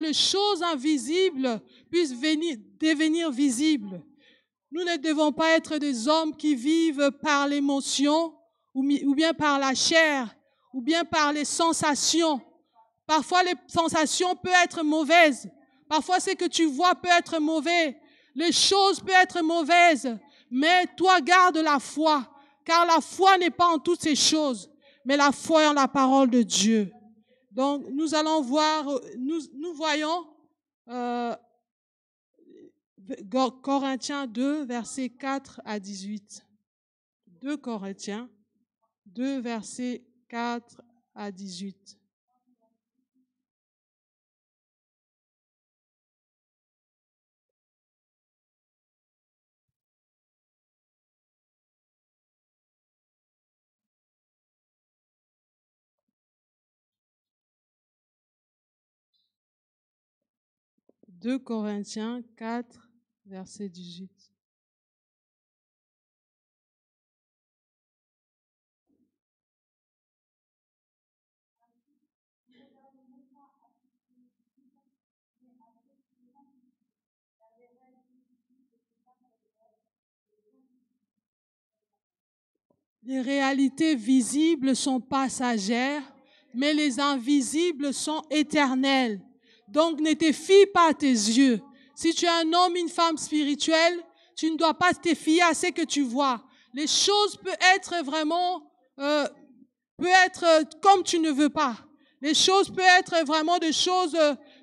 les choses invisibles puissent devenir visibles. Nous ne devons pas être des hommes qui vivent par l'émotion ou bien par la chair ou bien par les sensations. Parfois, les sensations peuvent être mauvaises. Parfois, ce que tu vois peut être mauvais. Les choses peuvent être mauvaises. Mais toi, garde la foi. Car la foi n'est pas en toutes ces choses, mais la foi est en la parole de Dieu. Donc, nous allons voir, nous voyons Corinthiens 2, versets 4 à 18. 2 Corinthiens 2, versets 4 à 18. « 2 Corinthiens 4, verset 18. Les réalités visibles sont passagères, mais les invisibles sont éternelles. Donc, ne te fie pas à tes yeux. Si tu es un homme, une femme spirituelle, tu ne dois pas te fier à ce que tu vois. Les choses peuvent être vraiment, comme tu ne veux pas. Les choses peuvent être vraiment des choses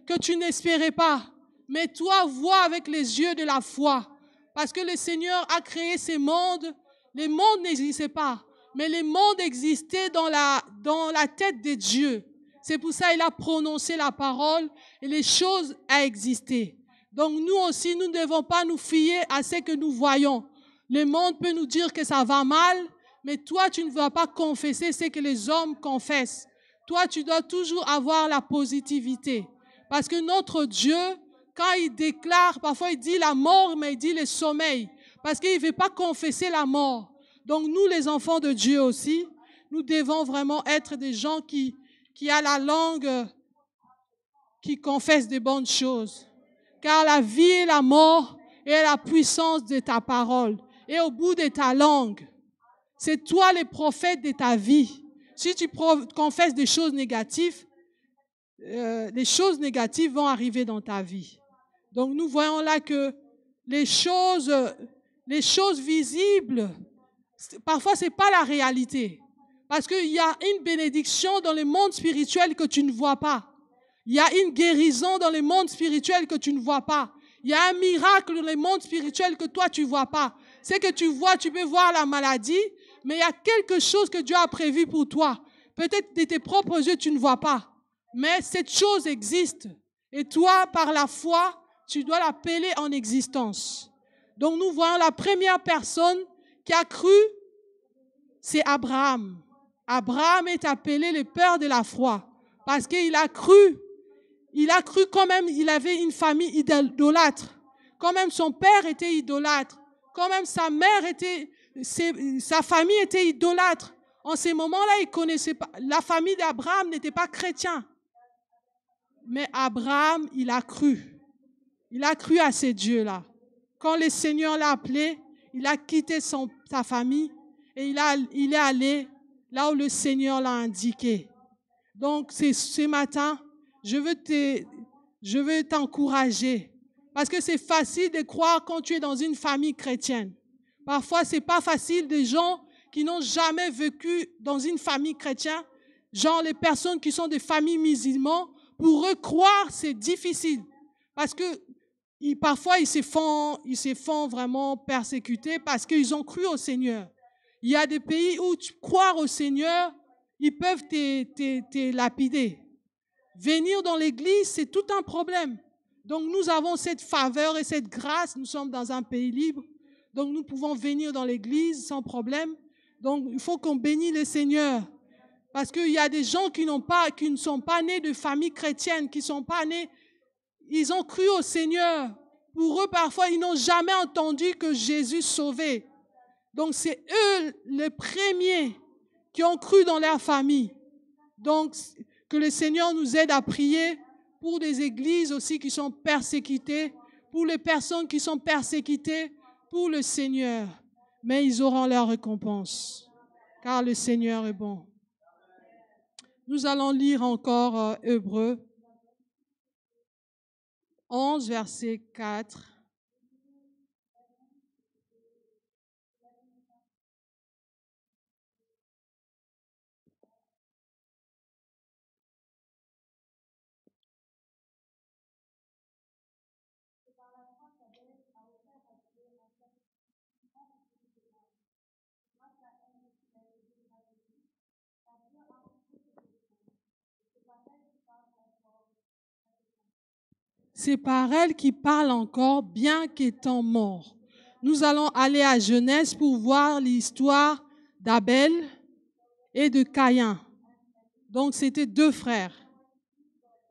que tu n'espérais pas. Mais toi, vois avec les yeux de la foi. Parce que le Seigneur a créé ces mondes. Les mondes n'existaient pas, mais les mondes existaient dans la tête de Dieu. C'est pour ça qu'il a prononcé la parole et les choses ont existé. Donc nous aussi, nous ne devons pas nous fier à ce que nous voyons. Le monde peut nous dire que ça va mal, mais toi, tu ne vas pas confesser ce que les hommes confessent. Toi, tu dois toujours avoir la positivité. Parce que notre Dieu, quand il déclare, parfois il dit la mort, mais il dit le sommeil. Parce qu'il ne veut pas confesser la mort. Donc nous, les enfants de Dieu aussi, nous devons vraiment être des gens qui a la langue, qui confessent des bonnes choses. Car la vie et la mort est la puissance de ta parole. Et au bout de ta langue, c'est toi le prophète de ta vie. Si tu confesses des choses négatives, les choses négatives vont arriver dans ta vie. Donc nous voyons là que les choses visibles, parfois ce n'est pas la réalité. Parce qu'il y a une bénédiction dans le monde spirituel que tu ne vois pas. Il y a une guérison dans le monde spirituel que tu ne vois pas. Il y a un miracle dans le monde spirituel que toi tu ne vois pas. Ce que tu vois, tu peux voir la maladie, mais il y a quelque chose que Dieu a prévu pour toi. Peut-être de tes propres yeux, tu ne vois pas. Mais cette chose existe. Et toi, par la foi, tu dois l'appeler en existence. Donc nous voyons la première personne qui a cru, c'est Abraham. Abraham est appelé le père de la foi parce qu'il a cru. Il a cru quand même, il avait une famille idolâtre. Quand même son père était idolâtre. Quand même sa mère était, sa famille était idolâtre. En ces moments-là, il connaissait pas. La famille d'Abraham n'était pas chrétien. Mais Abraham, il a cru. Il a cru à ces dieux-là. Quand le Seigneur l'a appelé, il a quitté sa famille et il est allé là où le Seigneur l'a indiqué. Donc, ce matin, je veux t'encourager. Parce que c'est facile de croire quand tu es dans une famille chrétienne. Parfois, ce n'est pas facile des gens qui n'ont jamais vécu dans une famille chrétienne, genre les personnes qui sont des familles musulmanes, pour eux croire, c'est difficile. Parce que parfois, ils se font vraiment persécuter parce qu'ils ont cru au Seigneur. Il y a des pays où croire au Seigneur, ils peuvent te lapider. Venir dans l'église, c'est tout un problème. Donc nous avons cette faveur et cette grâce. Nous sommes dans un pays libre. Donc nous pouvons venir dans l'église sans problème. Donc il faut qu'on bénisse le Seigneur. Parce qu'il y a des gens qui ne sont pas nés de famille chrétienne, qui ne sont pas nés, ils ont cru au Seigneur. Pour eux, parfois, ils n'ont jamais entendu que Jésus sauvait. Donc c'est eux les premiers qui ont cru dans leur famille. Donc, que le Seigneur nous aide à prier pour des églises aussi qui sont persécutées, pour les personnes qui sont persécutées pour le Seigneur. Mais ils auront leur récompense, car le Seigneur est bon. Nous allons lire encore Hébreux 11, verset 4. C'est par elle qui parle encore, bien qu'étant mort. Nous allons aller à Genèse pour voir l'histoire d'Abel et de Caïn. Donc, c'était deux frères.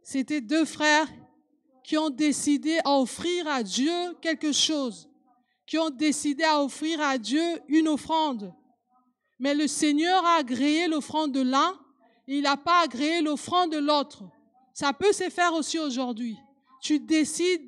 C'était deux frères qui ont décidé à offrir à Dieu quelque chose, qui ont décidé à offrir à Dieu une offrande. Mais le Seigneur a agréé l'offrande de l'un et il n'a pas agréé l'offrande de l'autre. Ça peut se faire aussi aujourd'hui. Tu décides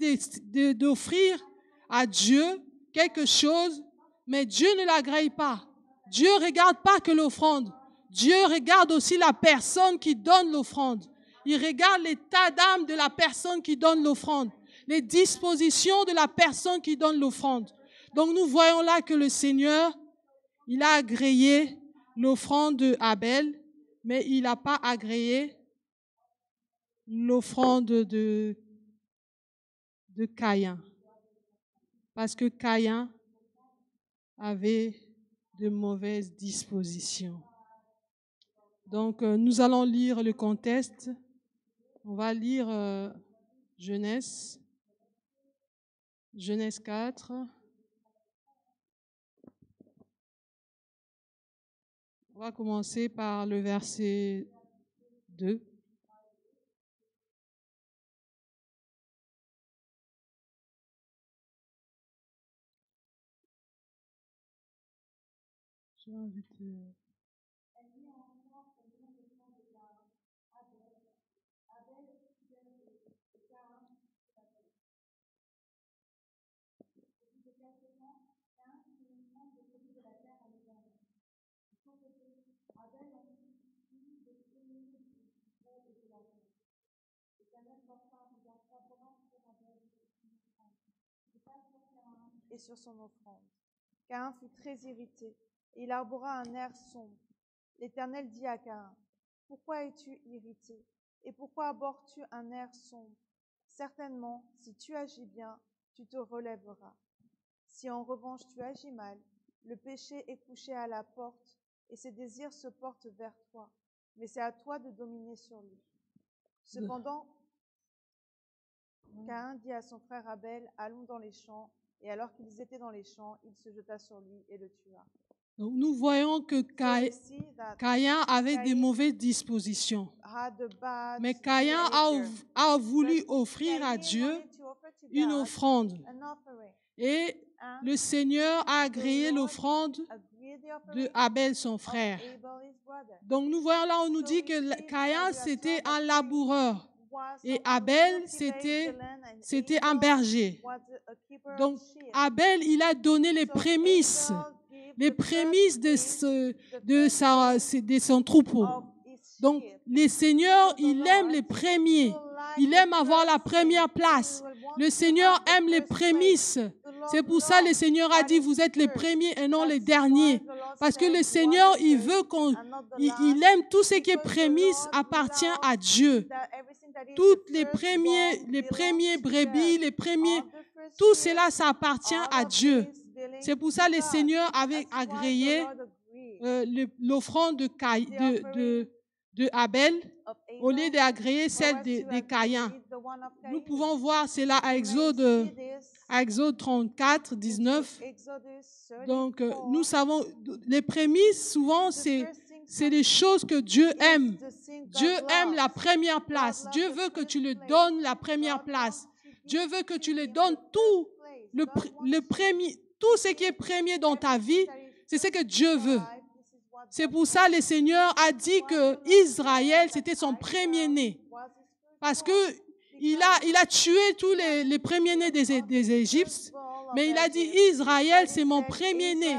d'offrir à Dieu quelque chose, mais Dieu ne l'agrée pas. Dieu ne regarde pas que l'offrande. Dieu regarde aussi la personne qui donne l'offrande. Il regarde l'état d'âme de la personne qui donne l'offrande, les dispositions de la personne qui donne l'offrande. Donc nous voyons là que le Seigneur, il a agréé l'offrande d'Abel, mais il n'a pas agréé l'offrande de Caïn. Parce que Caïn avait de mauvaises dispositions. Donc, nous allons lire le contexte. On va lire Genèse 4. On va commencer par le verset 2. Je vais inviter... Et sur son offrande. Caïn fut très irrité, et il arbora un air sombre. L'Éternel dit à Caïn, « Pourquoi es-tu irrité, et pourquoi arbores-tu un air sombre? Certainement, si tu agis bien, tu te relèveras. Si en revanche tu agis mal, le péché est couché à la porte, et ses désirs se portent vers toi, mais c'est à toi de dominer sur lui. » Cependant, Caïn dit à son frère Abel, « Allons dans les champs. » Et alors qu'ils étaient dans les champs, il se jeta sur lui et le tua. Donc, nous voyons que Caïn avait des mauvaises dispositions. Mais Caïn a voulu offrir à Dieu une offrande. Et le Seigneur a agréé l'offrande de Abel, son frère. Donc nous voyons là, on nous dit que Caïn, c'était un laboureur. Et Abel, c'était un berger. Donc Abel, il a donné les prémices de son troupeau. Donc le Seigneur, il aime les premiers. Il aime avoir la première place. Le Seigneur aime les prémices. C'est pour ça que le Seigneur a dit, vous êtes les premiers et non les derniers. Parce que le Seigneur, il veut il aime tout ce qui est prémices appartient à Dieu. Toutes les premiers brebis, tout cela, ça appartient à Dieu. C'est pour ça que le Seigneur avait agréé l'offrande de Abel au lieu d'agréer celle de Caïn. Nous pouvons voir cela à Exode 34, 19. Donc, nous savons, les prémices, souvent, c'est des choses que Dieu aime. Dieu aime la première place. Dieu veut que tu lui donnes la première place. Dieu veut que tu lui donnes tout, tout ce qui est premier dans ta vie, c'est ce que Dieu veut. C'est pour ça que le Seigneur a dit que Israël, c'était son premier-né. Parce que il a tué tous les premiers-nés des Égyptes, mais il a dit, Israël, c'est mon premier-né,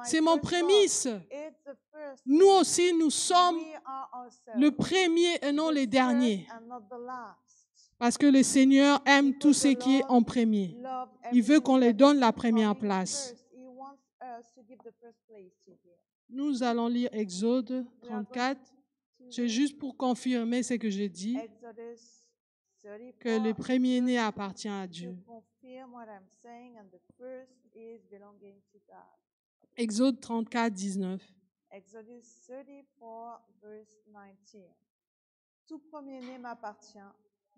c'est mon prémisse. Nous aussi, nous sommes le premier et non les derniers. Parce que le Seigneur aime tout ce qui est en premier. Il veut qu'on lui donne la première place. Nous allons lire Exode 34. C'est juste pour confirmer ce que j'ai dit, que le premier-né appartient à Dieu. Exode 34, 19. Exodus 34, verse 19. Tout premier-né m'appartient,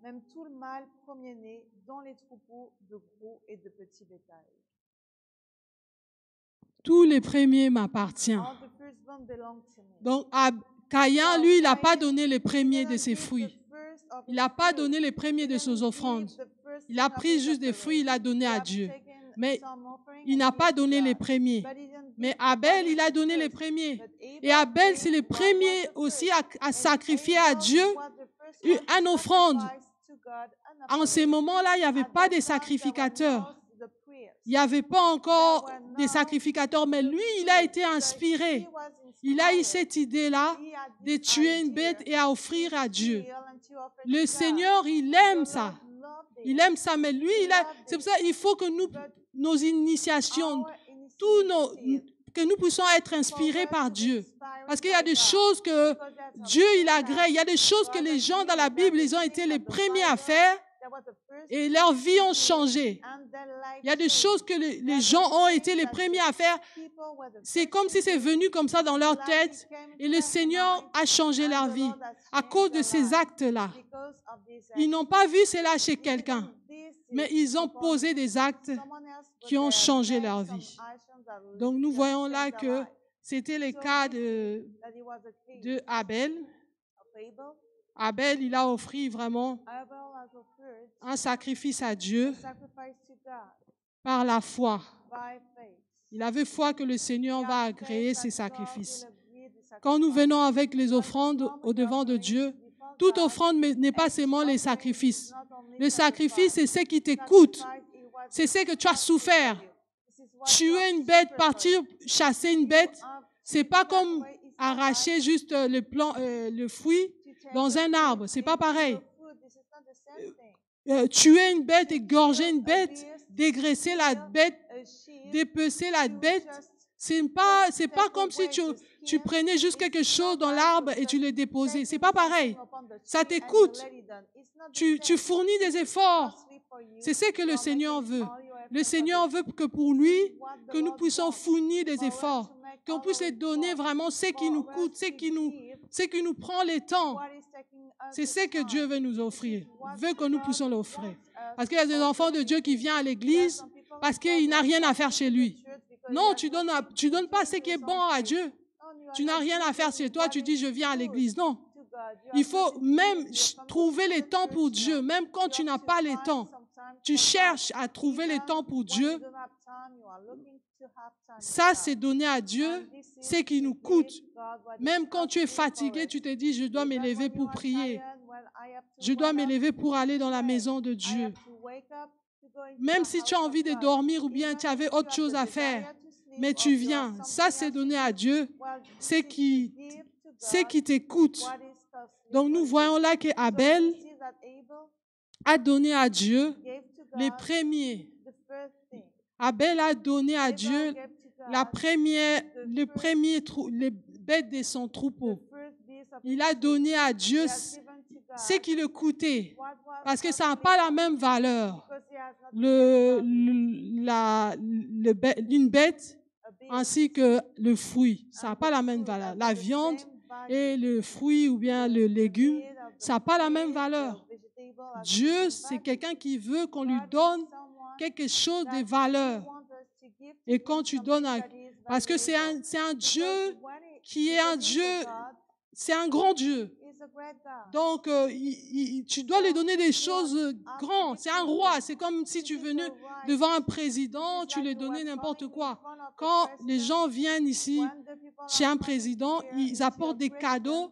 même tout le mâle premier-né dans les troupeaux de gros et de petits bétail. Tous les premiers m'appartiennent. All the firstborn belong to me. Donc, Caïn, lui, il n'a pas donné les premiers de ses fruits. Il n'a pas donné les premiers de ses offrandes. Il a pris juste des fruits, il a donné à Dieu. Mais il n'a pas donné les premiers. Mais Abel, il a donné les premiers. Et Abel, c'est le premier aussi à sacrifier à Dieu une offrande. En ces moments-là, il n'y avait pas de sacrificateurs. Il n'y avait pas encore des sacrificateurs, mais lui, il a été inspiré. Il a eu cette idée-là de tuer une bête et à offrir à Dieu. Le Seigneur, il aime ça. Il aime ça, mais lui, c'est pour ça qu'il faut que nos initiations, que nous puissions être inspirés par Dieu. Parce qu'il y a des choses que Dieu, il agrée. Il y a des choses que les gens dans la Bible, ils ont été les premiers à faire et leur vie ont changé. Il y a des choses que les gens ont été les premiers à faire. C'est comme si c'est venu comme ça dans leur tête et le Seigneur a changé leur vie à cause de ces actes-là. Ils n'ont pas vu cela chez quelqu'un, mais ils ont posé des actes qui ont changé leur vie. Donc nous voyons là que c'était le cas de Abel. Abel, il a offert vraiment un sacrifice à Dieu par la foi. Il avait foi que le Seigneur va agréer ses sacrifices. Quand nous venons avec les offrandes au-devant de Dieu, toute offrande n'est pas seulement les sacrifices. Le sacrifice, c'est ce qui te coûte. C'est ce que tu as souffert. Tuer une bête, partir chasser une bête, c'est pas comme arracher juste le fruit dans un arbre. C'est pas pareil. Tuer une bête, égorger une bête, dégraisser la bête, dépecer la bête, c'est pas comme si tu prenais juste quelque chose dans l'arbre et tu le déposais. C'est pas pareil. Ça t'écoute. Tu fournis des efforts. C'est ce que le Seigneur veut. Le Seigneur veut que pour lui, que nous puissions fournir des efforts, qu'on puisse lui donner vraiment ce qui nous coûte, ce qui nous prend le temps. C'est ce que Dieu veut nous offrir. Il veut que nous puissions l'offrir. Parce qu'il y a des enfants de Dieu qui viennent à l'église parce qu'il n'a rien à faire chez lui. Non, tu donnes pas ce qui est bon à Dieu. Tu n'as rien à faire chez toi, tu dis je viens à l'église. Non. Il faut même trouver le temps pour Dieu, même quand tu n'as pas le temps. Tu cherches à trouver le temps pour Dieu. Ça, c'est donner à Dieu ce qui nous coûte. Même quand tu es fatigué, tu te dis, je dois m'élever pour prier. Je dois m'élever pour aller dans la maison de Dieu. Même si tu as envie de dormir ou bien tu avais autre chose à faire, mais tu viens. Ça, c'est donner à Dieu ce qui t'écoute. Donc, nous voyons là qu'Abel a donné à Dieu les premiers. Abel a donné à Dieu les bêtes de son troupeau. Il a donné à Dieu ce qui le coûtait, parce que ça n'a pas la même valeur. Une bête ainsi que le fruit, ça n'a pas la même valeur. La viande et le fruit ou bien le légume, ça n'a pas la même valeur. Dieu, c'est quelqu'un qui veut qu'on lui donne quelque chose de valeur. Et quand tu donnes parce que c'est un Dieu qui est un Dieu, c'est un grand Dieu. Donc, tu dois lui donner des choses grandes. C'est un roi. C'est comme si tu venais devant un président, tu lui donnais n'importe quoi. Quand les gens viennent ici chez un président, ils apportent des cadeaux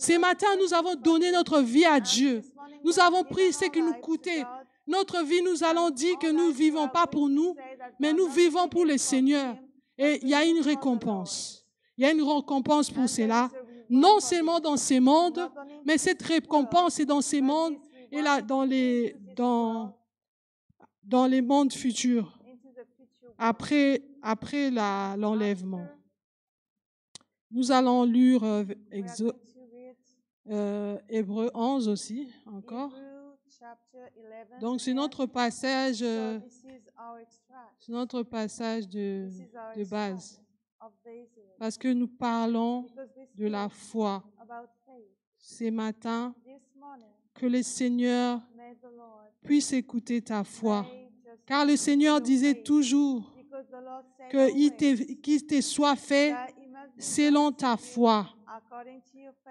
Ce matin, nous avons donné notre vie à Dieu. Nous avons pris ce qui nous coûtait. Notre vie, nous allons dire que nous ne vivons pas pour nous, mais nous vivons pour le Seigneur. Et il y a une récompense. Il y a une récompense pour cela. non seulement dans ces mondes, mais cette récompense est dans ces mondes et là, dans les mondes futurs, après l'enlèvement. Nous allons lire Hébreux 11 aussi, encore. Donc, c'est notre passage, de base. Parce que nous parlons de la foi. Ce matin, que le Seigneur puisse écouter ta foi. Car le Seigneur disait toujours qu'il te soit fait selon ta foi.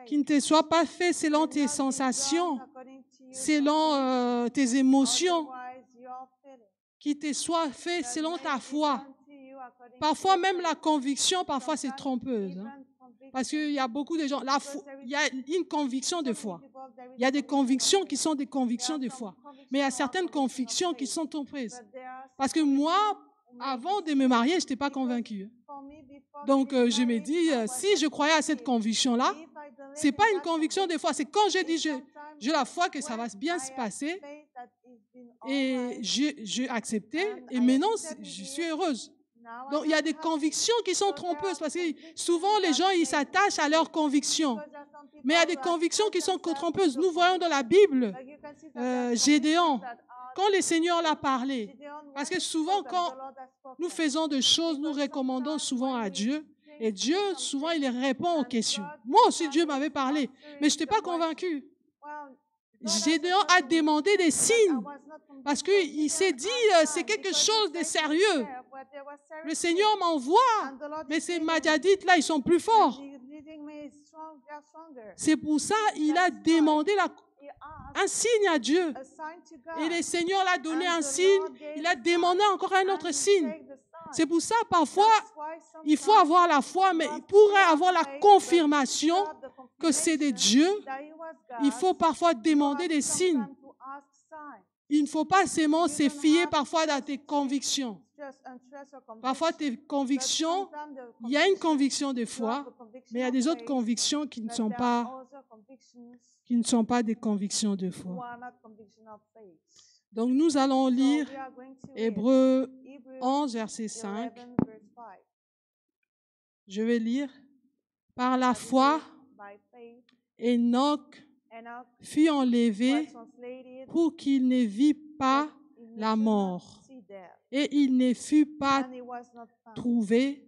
Qu'il ne te soit pas fait selon tes sensations, selon tes émotions. Qu'il te soit fait selon ta foi. Parfois, même la conviction, parfois, c'est trompeuse. Hein? Parce qu'il y a beaucoup de gens, il y a une conviction de foi. Il y a des convictions qui sont des convictions de foi. Mais il y a certaines convictions qui sont trompeuses. Parce que moi, avant de me marier, je n'étais pas convaincue. Donc, je me dis, si je croyais à cette conviction-là, ce n'est pas une conviction de foi. C'est quand je dis, j'ai la foi que ça va bien se passer. Et j'ai accepté. Et maintenant, je suis heureuse. Donc, il y a des convictions qui sont trompeuses parce que souvent, les gens, ils s'attachent à leurs convictions. Mais il y a des convictions qui sont trompeuses. Nous voyons dans la Bible, Gédéon, quand le Seigneur l'a parlé, parce que souvent, quand nous faisons des choses, nous recommandons souvent à Dieu. Et Dieu, souvent, il répond aux questions. Moi aussi, Dieu m'avait parlé, mais je n'étais pas convaincue. Gédéon a demandé des signes parce qu'il s'est dit, c'est quelque chose de sérieux. Le Seigneur m'envoie, mais ces Madianites-là, ils sont plus forts. C'est pour ça qu'il a demandé un signe à Dieu. Et le Seigneur l'a donné un signe, il a demandé encore un autre signe. C'est pour ça, parfois, il faut avoir la foi, mais pour avoir la confirmation que c'est de Dieu, il faut parfois demander des signes. Il ne faut pas seulement se fier parfois dans tes convictions. Parfois, tes convictions, il y a une conviction de foi, mais il y a des autres convictions qui ne sont pas des convictions de foi. Donc, nous allons lire Hébreux 11, verset 5. Je vais lire. Par la foi, Enoch fut enlevé pour qu'il ne vit pas la mort. Et il ne fut pas trouvé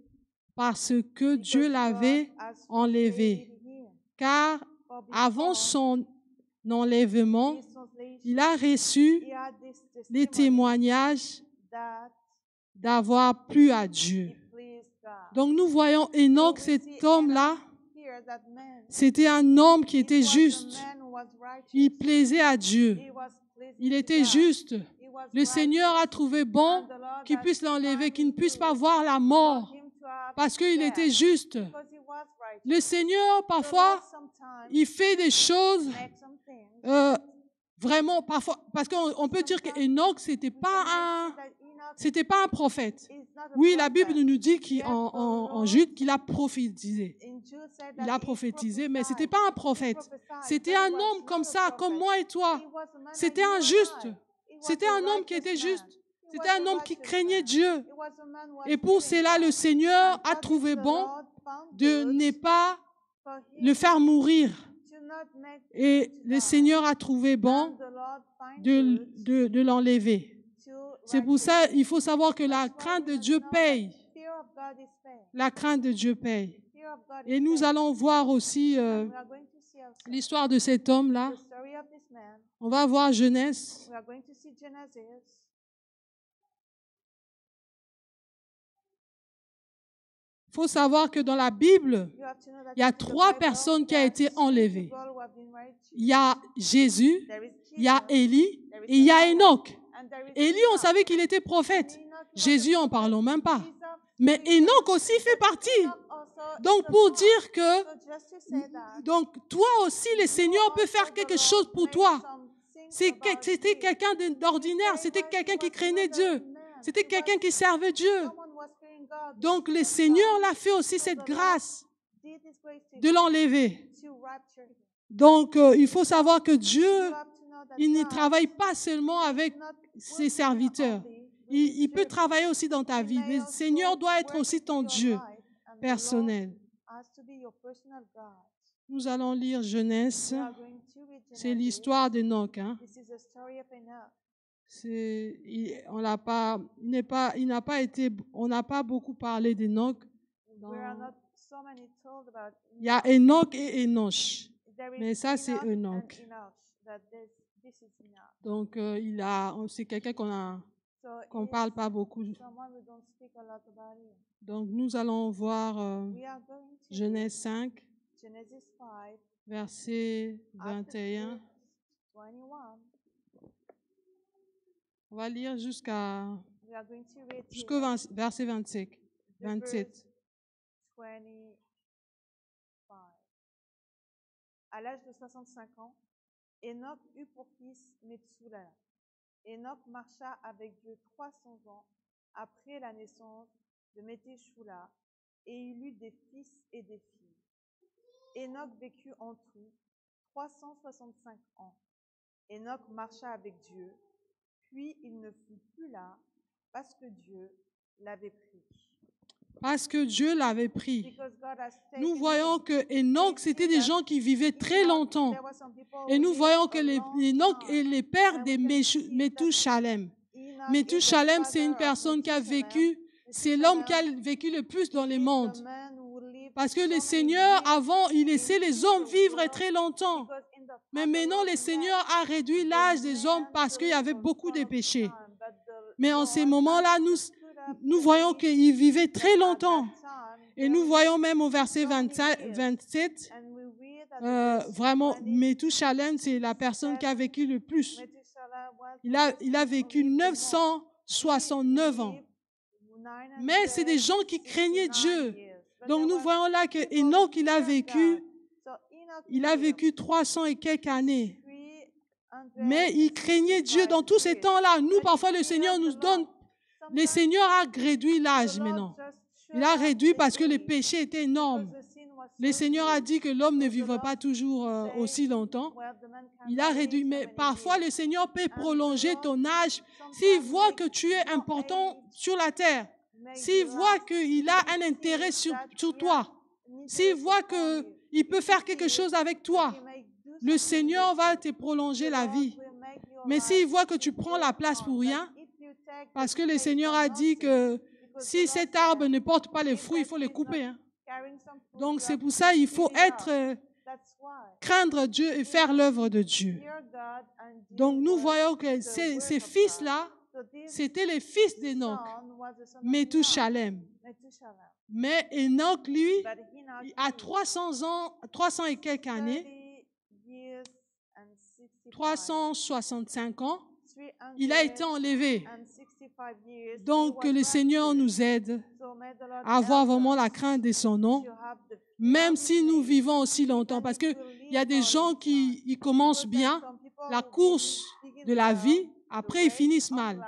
parce que Dieu l'avait enlevé. Car avant son enlèvement, il a reçu les témoignages d'avoir plu à Dieu. Donc nous voyons Enoch, cet homme-là, c'était un homme qui était juste. Il plaisait à Dieu. Il était juste. Le Seigneur a trouvé bon qu'il puisse l'enlever, qu'il ne puisse pas voir la mort parce qu'il était juste. Le Seigneur, parfois, il fait des choses vraiment, parfois, parce qu'on peut dire qu'Enoch, c'était pas un prophète. Oui, la Bible nous dit en Jude qu'il a prophétisé. Il a prophétisé, mais ce n'était pas un prophète. C'était un homme comme ça, comme moi et toi. C'était un juste. C'était un homme qui était juste. C'était un homme qui craignait Dieu. Et pour cela, le Seigneur a trouvé bon de ne pas le faire mourir. Et le Seigneur a trouvé bon de l'enlever. C'est pour ça qu'il faut savoir que la crainte de Dieu paye. La crainte de Dieu paye. Et nous allons voir aussi l'histoire de cet homme-là. On va voir Genèse. Il faut savoir que dans la Bible, il y a 3 personnes qui ont été enlevées. Il y a Jésus, il y a Élie et il y a Enoch. Élie, on savait qu'il était prophète. Jésus, en parlons même pas. Mais Enoch aussi fait partie. Donc, pour dire que donc toi aussi, le Seigneur peut faire quelque chose pour toi. C'était quelqu'un d'ordinaire, c'était quelqu'un qui craignait Dieu. C'était quelqu'un qui servait Dieu. Donc, le Seigneur l'a fait aussi cette grâce did this great de thing l'enlever. to rapture him. Donc, il faut savoir que You Dieu, have to know that il ne God travaille pas seulement avec is not ses working serviteurs. only with Il his peut servants. travailler aussi dans ta He vie. may Le also Seigneur doit être work aussi into ton your Dieu life, and the Lord personnel. has to be your personal God. Nous allons lire Genèse. We are going to read C'est Genesis. l'histoire d'Enoch. Hein. This is the story of Enoch. On n'a pas beaucoup parlé d'Enoch. We are not so many told about Il y a Enoch. Enoch et Enoch. There is Mais ça, c'est Enoch and Enoch. Enoch. That this is Enoch. Donc, c'est quelqu'un So qu'on ne he's parle pas beaucoup. someone we don't speak a lot about him. Donc, nous allons voir We are going to Genèse 5, Genesis 5, verset after 21. verse 21. On va lire We are going to read jusqu'au here verset 25, the 27. verse 25. À l'âge de 65 ans, Enoch eut pour fils Methusela. Enoch marcha avec Dieu 300 ans après la naissance de Methusela et il eut des fils et des filles. Enoch vécut en tout 365 ans. Enoch marcha avec Dieu, puis il ne fut plus là parce que Dieu l'avait pris. Parce que Dieu l'avait pris. Because God has Nous taken voyons him. que Enoch, c'était des gens qui vivaient très longtemps. There were some people Et who nous lived voyons que a long Enoch time. est le père And des we can see that Methushalem. Enoch is the Methushalem, c'est une father of personne qui a Methuselah. vécu, c'est l'homme qui a Methuselah vécu le plus dans le is the monde. man who lived Parce que so le many Seigneur, years avant, il laissait into les hommes the vivre world, très longtemps. because in the Mais past the maintenant, Lord le let Seigneur a réduit the l'âge des hommes man parce to qu'il y live avait for beaucoup de short péchés. time, but the Mais en ces Lord moments-là, had nous, to put up nous the voyons age qu'il vivait that très at longtemps. that time Et they nous lived voyons même au verset so many 25, years. 27, And we read at the verse vraiment, 27, Methushalem, c'est la personne qui a vécu le plus. Methuselah was the Il a person vécu who lived the most. 969 ans. Mais c'est des gens qui craignaient Dieu. Donc nous voyons là que Enoch, il a vécu 300 et quelques années. Mais il craignait Dieu dans tous ces temps-là. Nous, parfois, le Seigneur nous donne... Le Seigneur a réduit l'âge maintenant. Il a réduit parce que le péché était énorme. Le Seigneur a dit que l'homme ne vivrait pas toujours aussi longtemps. Il a réduit. Mais parfois, le Seigneur peut prolonger ton âge s'il voit que tu es important sur la terre. S'il voit qu'il a un intérêt sur toi. S'il voit qu'il peut faire quelque chose avec toi. Le Seigneur va te prolonger la vie. Mais s'il voit que tu prends la place pour rien, parce que le Seigneur a dit que si cet arbre ne porte pas les fruits, il faut les couper. Hein. Donc c'est pour ça qu'il faut craindre Dieu et faire l'œuvre de Dieu. Donc nous voyons que ces fils-là, c'était les fils d'Enoch, Methushalem. Mais Enoch, lui, à 300 ans, 300 et quelques années, 365 ans, il a été enlevé. Donc que le Seigneur nous aide à avoir vraiment la crainte de son nom, même si nous vivons aussi longtemps. Parce qu'il y a des gens qui ils commencent bien la course de la vie, après ils finissent mal.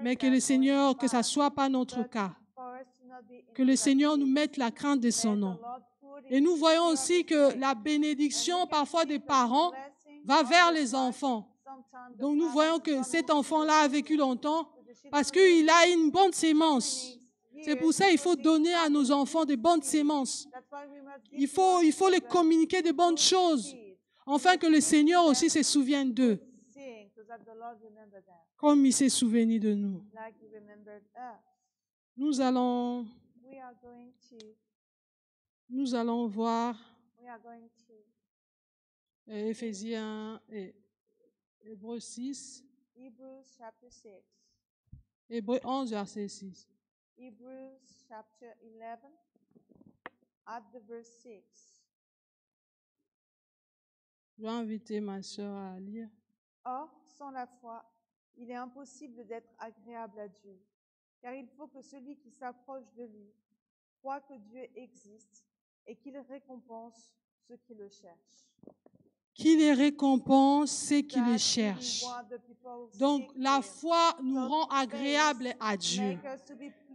Mais que le Seigneur, que ça ne soit pas notre cas. Que le Seigneur nous mette la crainte de son nom. Et nous voyons aussi que la bénédiction parfois des parents va vers les enfants. Donc nous voyons que cet enfant-là a vécu longtemps parce qu'il a une bonne sémence. C'est pour ça qu'il faut donner à nos enfants de bonnes sémences. Il faut les communiquer de bonnes choses, afin que le Seigneur aussi se souvienne d'eux, comme il s'est souvenu de nous. Nous allons voir Éphésiens et Hébreux 6, Hébreux 11, verset 6. Hebrews chapter 11 at the verse 6. Je vais inviter ma sœur à lire. Or, sans la foi, il est impossible d'être agréable à Dieu, car il faut que celui qui s'approche de lui croit que Dieu existe et qu'il récompense ceux qui le cherchent. Qu'il les récompense ceux qui le cherchent. Donc, la foi nous rend agréables à Dieu.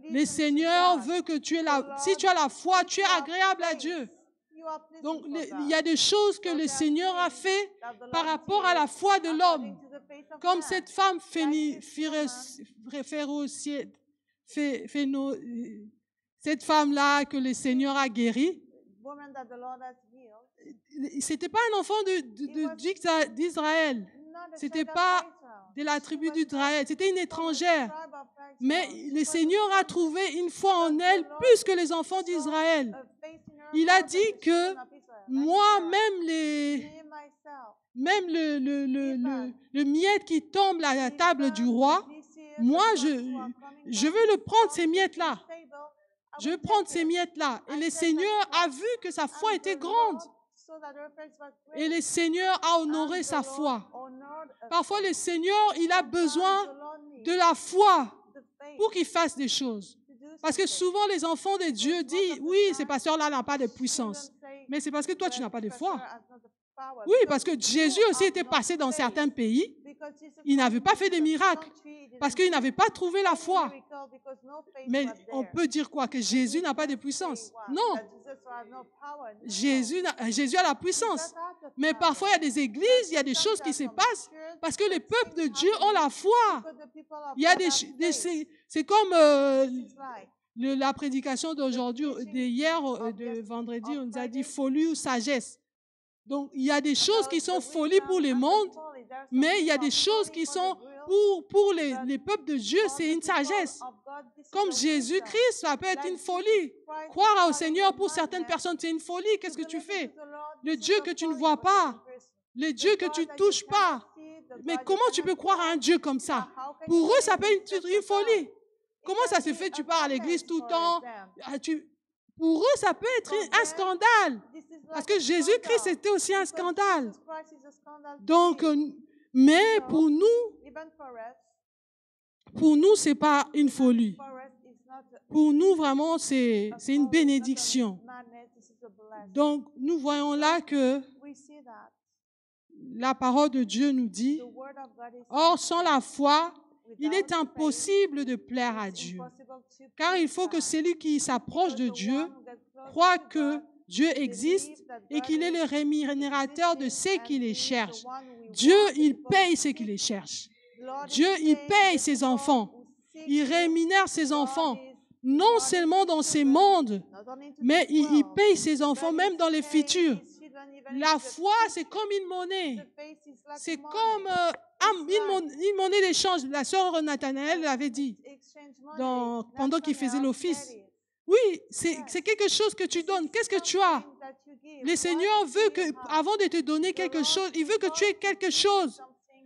Le Seigneur veut que tu aies si tu as la foi, tu es agréable à Dieu. Donc, il y a des choses que le Seigneur a fait par rapport à la foi de l'homme. Comme cette femme cette femme-là que le Seigneur a guérie, c'était pas un enfant d'Israël. C'était pas de la tribu d'Israël. C'était une étrangère. Mais le Seigneur a trouvé une foi en elle plus que les enfants d'Israël. Il a dit que moi, même le miette qui tombe à la table du roi, moi, je veux le prendre, ces miettes-là. Je veux prendre ces miettes-là. Et le Seigneur a vu que sa foi était grande. Et le Seigneur a honoré sa foi. Parfois, le Seigneur, il a besoin de la foi pour qu'il fasse des choses. Parce que souvent, les enfants de Dieu disent, oui, ce pasteur-là n'a pas de puissance. Mais c'est parce que toi, tu n'as pas de foi. Oui, parce que Jésus aussi était passé dans certains pays. Il n'avait pas fait de miracles. Parce qu'il n'avait pas trouvé la foi. Mais on peut dire quoi? Que Jésus n'a pas de puissance? Non. Jésus a la puissance. Mais parfois, il y a des églises, il y a des choses qui se passent parce que les peuples de Dieu ont la foi. Il y a c'est comme la prédication d'aujourd'hui, d'hier, de vendredi, on nous a dit folie ou sagesse. Donc, il y a des choses qui sont folies pour le monde, mais il y a des choses qui sont pour les peuples de Dieu, c'est une sagesse. Comme Jésus-Christ, ça peut être une folie. Croire au Seigneur, pour certaines personnes, c'est une folie. Qu'est-ce que tu fais? Le Dieu que tu ne vois pas, le Dieu que tu ne touches pas. Mais comment tu peux croire à un Dieu comme ça? Pour eux, ça peut être une folie. Comment ça se fait? Tu pars à l'église tout le temps. Pour eux, ça peut être un scandale. Parce que Jésus-Christ, c'était aussi un scandale. Donc, mais pour nous, ce n'est pas une folie. Pour nous, vraiment, c'est une bénédiction. Donc, nous voyons là que la parole de Dieu nous dit, or, sans la foi, il est impossible de plaire à Dieu. Car il faut que celui qui s'approche de Dieu croit que Dieu existe et qu'il est le rémunérateur de ceux qui les cherchent. Dieu, il paye ceux qui les cherchent. Dieu, il paye ses enfants. Il rémunère ses enfants. Non seulement dans ces mondes, mais il paye ses enfants même dans les futurs. La foi, c'est comme une monnaie. C'est comme une monnaie d'échange. La sœur Nathanaël l'avait dit pendant qu'il faisait l'office. Oui, c'est quelque chose que tu donnes. Qu'est-ce que tu as? Le Seigneur veut que, avant de te donner quelque chose, il veut que tu aies quelque chose.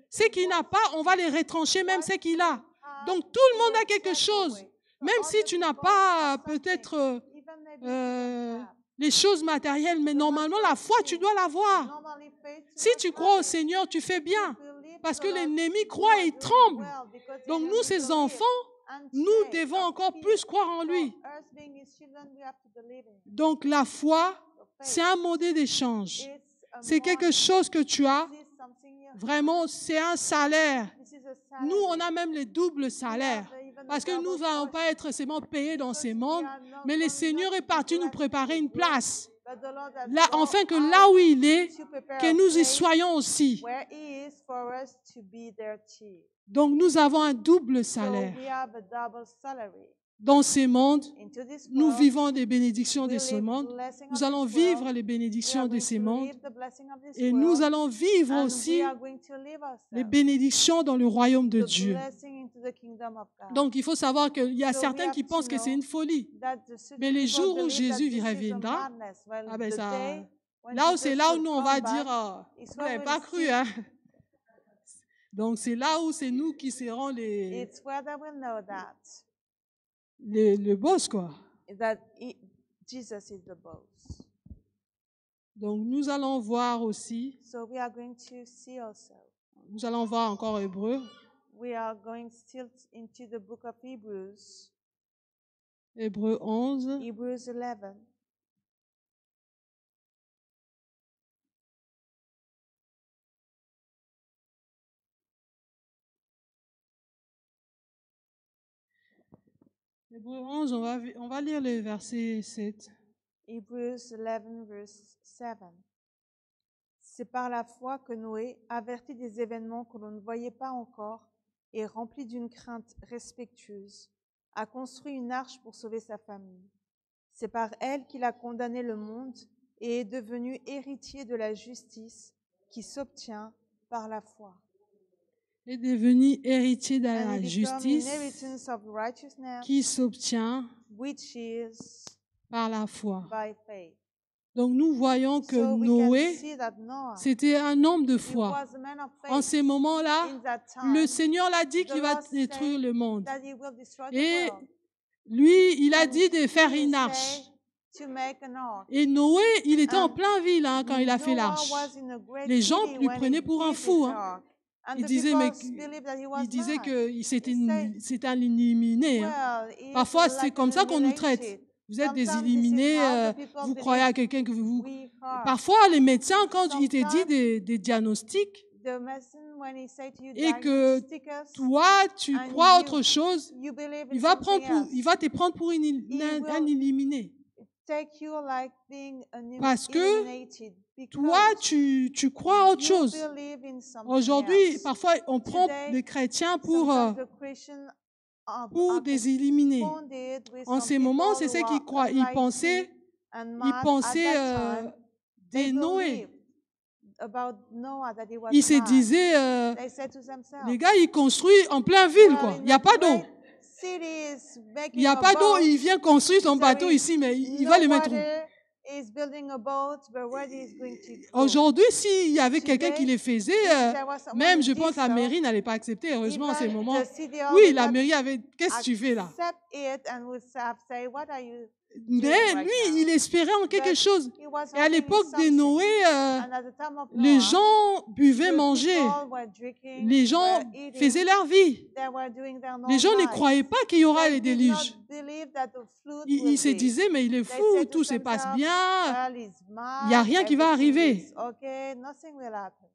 Ce qu'il n'a pas, on va les retrancher, même ce qu'il a. Donc, tout le monde a quelque chose. Même si tu n'as pas peut-être les choses matérielles, mais normalement, la foi, tu dois l'avoir. Si tu crois au Seigneur, tu fais bien. Parce que l'ennemi croit et il tremble. Donc, nous, ces enfants, nous devons encore plus croire en lui. Donc, la foi, c'est un modèle d'échange. C'est quelque chose que tu as. Vraiment, c'est un salaire. Nous, on a même les doubles salaires. Parce que nous n'allons pas être seulement payés dans ces mondes, mais le Seigneur est parti nous préparer une place. Là, enfin que là où il est, que nous y soyons aussi. Donc, nous avons un double salaire. Dans ces mondes, nous vivons des bénédictions de ce monde. Nous allons vivre les bénédictions de ces mondes. Et nous allons vivre aussi les bénédictions dans le royaume de Dieu. Donc, il faut savoir qu'il y a certains qui pensent que c'est une folie. Mais les jours où Jésus reviendra, ah ben ça, c'est là où nous, on va dire, vous n'avez pas cru, hein? Donc, c'est là où c'est nous qui serons le boss, quoi. Donc, nous allons voir aussi. Nous allons voir encore Hébreux. Hébreux 11. Hébreux 11, on va lire le verset 7. Hebrews 11, verse 7. C'est par la foi que Noé, averti des événements que l'on ne voyait pas encore et rempli d'une crainte respectueuse, a construit une arche pour sauver sa famille. C'est par elle qu'il a condamné le monde et est devenu héritier de la justice qui s'obtient par la foi. Il est devenu héritier de And la he became justice inheritance of righteousness, qui s'obtient which is par la foi. by faith. Donc nous voyons que So we can Noé, see that Noah, c'était un homme de he foi. was a man of En faith. ces moments-là, In that time, le Seigneur l'a dit the qu'il va Lord détruire said le monde. that he will destroy the Et world. lui, il a And dit de faire he une arche. said to make an ark. Et Noé, il était en And plein ville quand il a fait Noah l'arche. was in a great Les gens city lui when he prenaient pour un did fou. this ark. And Ils the disaient, people mais believed that he was il disait mad. que said, c'était un illuminé. Well, he is Parfois, c'est like comme ça qu'on nous eliminated. traite. Vous êtes des Sometimes this is illuminés, how the people vous croyez à quelqu'un que vous... we are. Parfois, les médecins, quand ils te disent Sometimes des diagnostics, the medicine, when he say to you, et que diagnostic us, toi, tu and crois à you- autre chose, you believe in il va something else. te prendre pour un illuminé. Take you like being Parce que eliminated because Toi, tu crois à autre you chose. believe in something Aujourd'hui, else. parfois, on prend Today, les chrétiens pour Sometimes the Christians are des éliminés. confounded with En some ces moments, people c'est ce who qu'ils are croient. Ils unlikely pensaient and Ils mad. At pensaient that time, they des Noé. believed about Noah, that he was Ils se mad. disaient, They said to themselves, les gars, ils construisent en plein ville, well, quoi. in Il n'y a the pas d'eau. great cities, Il making n'y a a pas d'eau. boat, Il vient construire son there bateau is ici, mais il no va le mettre où? water, is building a boat, but where he is going to go? Aujourd'hui, s'il y avait quelqu'un qui Today, les faisait, if there was someone même who je did pense la so, mairie n'allait pas accepter. Heureusement, en ces even moments. the CDL Oui, would la not mairie avait. Qu'est-ce que tu fais là? accept it and would say, what are you Mais right lui, now? il espérait en quelque But chose. he was Et à hoping in l'époque de something. Noé, And at the time of les Noah, gens buvaient, the mangeaient. people were drinking, Les gens were eating, faisaient leur vie. they were doing their Les gens ne normal croyaient lives. pas qu'il y aura They les did déluges. not believe that the flood Ils will se be. disaient, mais il est They fou, said to tout se passe themselves, bien. well, he's Il n'y a mad, rien qui va everything arriver. is okay, nothing will happen.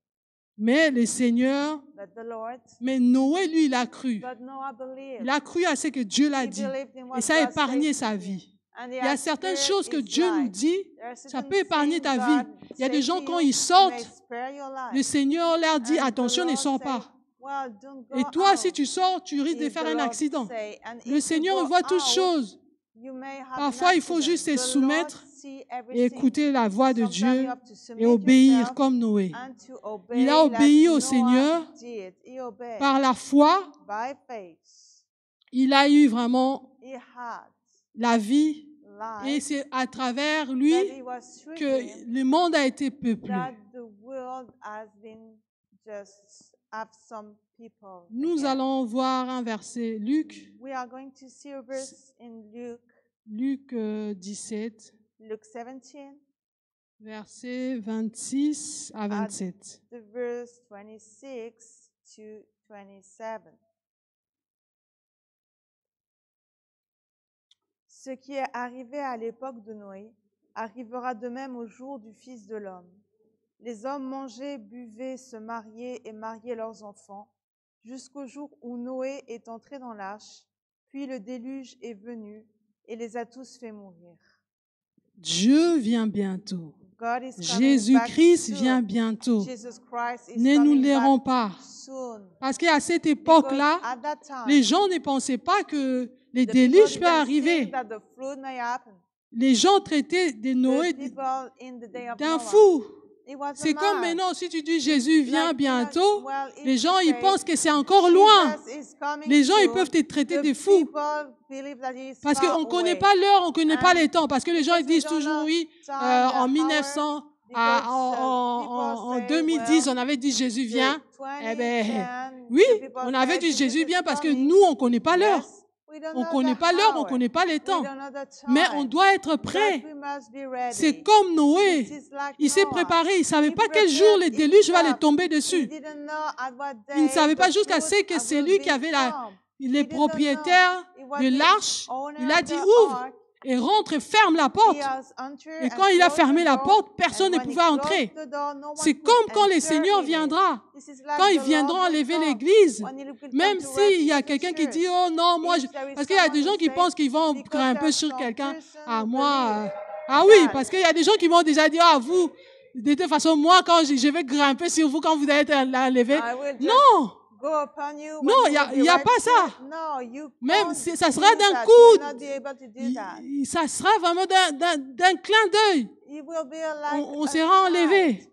Mais le Seigneur, But the Lord, mais Noé, lui, il a cru. but Noah believed. Il a cru à ce que Dieu l'a He dit. believed in what Et ça a God épargné said sa to him. vie. And Il y a has certaines spared choses que his Dieu nous life. dit, There are ça certain peut épargner things ta God vie. Il y a des says gens, to quand you, ils sortent, may spare your life. le Seigneur leur dit, And the attention, ne Lord sors say, pas. well, don't go Et toi, si out. tu sors, tu risques de If faire the un Lord accident. say, and Le if you Seigneur go voit toutes out, choses. you may have Parfois, an il faut juste se accident. The Lord soumettre see et everything. écouter la voix de Sometimes you Dieu have to et submit obéir yourself comme Noé. and to obey Il a obéi like au Noah Seigneur did. He obeyed par la foi. by faith. Il a eu vraiment He had la vie et life, c'est à travers lui but it was through que him le monde a été peuplé. that the world has been just have some people. Nous again. allons voir un verset, Luc We are going to see a verse in Luc 17, Luke 17, versets 26 à 27. the verse 26 to 27. Ce qui est arrivé à l'époque de Noé arrivera de même au jour du Fils de l'homme. Les hommes mangeaient, buvaient, se mariaient et mariaient leurs enfants, jusqu'au jour où Noé est entré dans l'arche, puis le déluge est venu et les a tous fait mourir. Dieu vient bientôt. God is coming Jésus-Christ back vient soon. bientôt. Jesus Christ is Ne nous coming lairons back pas. soon. Parce qu'à cette Because époque-là, at that time, les gens ne pensaient pas que les the déluges people peuvent didn't arriver. think that the flood may happen. Les gens traitaient de Noé The people in the day of d'un Noah, fou. it was a C'est comme man. maintenant, si tu dis Jésus vient Like, bientôt, well, if les you gens ils say pensent que c'est encore loin. Jesus is coming Les gens ils soon, peuvent te traiter the de fou. people believe that he is Parce far qu'on ne connaît away. pas l'heure, on ne connaît pas And les temps. Parce que les gens ils because we disent don't toujours know oui, time, en the 1900, hour, because, en people say, 2010, well, on avait dit Jésus the vient. 2010, Eh ben, the oui, people on avait say dit Jesus Jésus is vient parce que coming. nous, on ne connaît pas l'heure. Yes, we don't On ne know connaît the pas l'heure, on ne hour. connaît pas les We temps. don't know the Mais on time. doit être But prêt. we must be ready. C'est comme Noé. This is like Il s'est Noah. préparé. Il ne savait He pas quel jour le prepared déluge va lui himself. tomber He dessus. didn't know at what Il ne day savait pas the jusqu'à flood ce que c'est will lui be qui avait come. les He didn't propriétaires know. It was de the l'arche. owner Il a of dit the ouvre. ark. et rentre et ferme la porte. Et quand il a fermé la porte, personne ne pouvait entrer. C'est comme quand le Seigneur viendra. Quand ils viendront enlever l'église, même s'il y a quelqu'un qui dit, oh non, moi, parce qu'il y a des gens qui pensent qu'ils vont grimper sur quelqu'un. Ah, moi, ah oui, parce qu'il y a des gens qui m'ont déjà dit, ah, vous, de toute façon, moi, quand je vais grimper sur vous quand vous allez être enlevé. Non! Non, il n'y a pas ça. Même si ça sera d'un coup, ça sera vraiment d'un clin d'œil. On sera enlevé.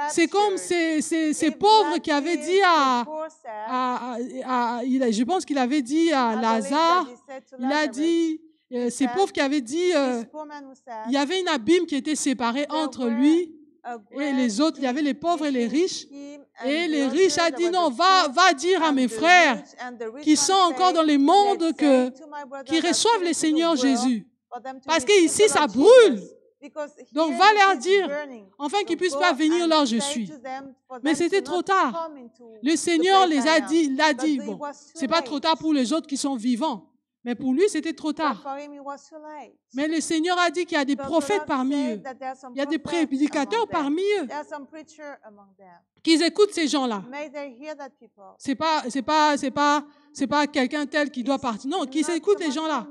C'est comme ces pauvres qui avaient dit je pense qu'il avait dit à Lazare, il a dit, ces pauvres qui avaient dit, il y avait une abîme qui était séparée entre lui et les autres. Il y avait les pauvres et les riches. Et les riches a dit, non, va dire à mes frères qui sont encore dans le monde qu'ils reçoivent le Seigneur Jésus. Parce qu'ici, ça brûle. Donc, va leur dire, enfin qu'ils ne puissent pas venir là où je suis. Mais c'était trop tard. Le Seigneur les a dit, il a dit, bon, c'est pas trop tard pour les autres qui sont vivants. Mais pour lui, c'était trop tard. Mais le Seigneur a dit qu'il y a des prophètes parmi eux. Il y a des prédicateurs parmi eux. Qu'ils écoutent ces gens-là. C'est pas quelqu'un tel qui doit partir. Non, qu'ils écoutent les gens-là.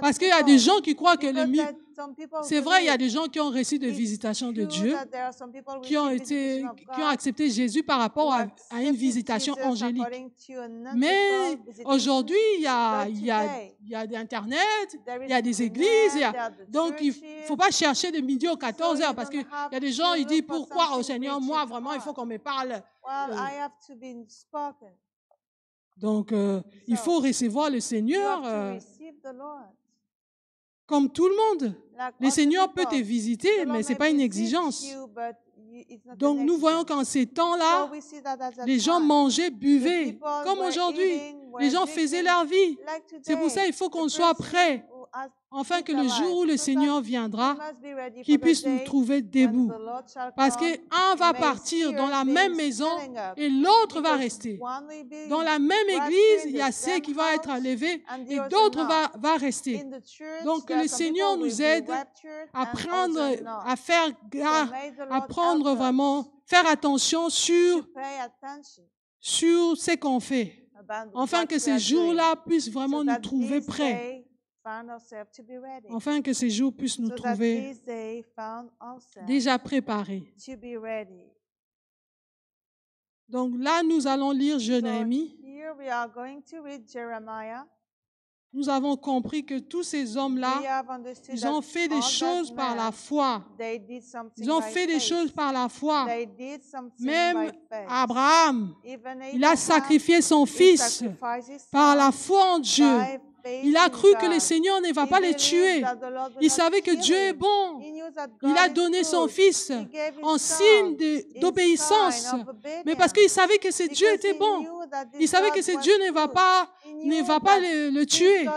Parce qu'il y a des gens qui croient que le mieux... C'est vrai, il y a des gens qui ont reçu des visitations de Dieu, qui ont accepté Jésus par rapport à une visitation angélique. Mais aujourd'hui, il y a Internet, il y a des églises. Donc, il ne faut pas chercher de midi aux 14 heures parce qu'il y a des gens, ils disent, pourquoi au Seigneur, moi, vraiment, il faut qu'on me parle. Donc, il faut recevoir le Seigneur comme tout le monde. Le Seigneur peut te visiter, mais ce n'est pas une exigence. Donc, nous voyons qu'en ces temps-là, les gens mangeaient, buvaient. Comme aujourd'hui, les gens faisaient leur vie. C'est pour ça qu'il faut qu'on soit prêt, afin que le jour où le Seigneur viendra, qu'il puisse nous trouver debout. Parce qu'un va partir dans la même maison et l'autre va rester. Dans la même église, il y a ceux qui vont être enlevés et d'autres vont rester. Donc, que le Seigneur nous aide à prendre vraiment, faire attention sur ce qu'on fait. Afin que ces jours-là puissent vraiment nous trouver prêts. Afin que ces jours puissent nous trouver déjà préparés. Donc là, nous allons lire Jérémie. Nous avons compris que tous ces hommes-là, ils ont fait des choses par la foi. Ils ont fait des choses par la foi. Même Abraham, il a sacrifié son fils par la foi en Dieu. Il a cru que le Seigneur ne va pas les tuer. Il savait que Dieu est bon. Il a donné son fils en signe d'obéissance. Mais parce qu'il savait que ce Dieu était bon. Il savait que ce Dieu ne va pas le tuer.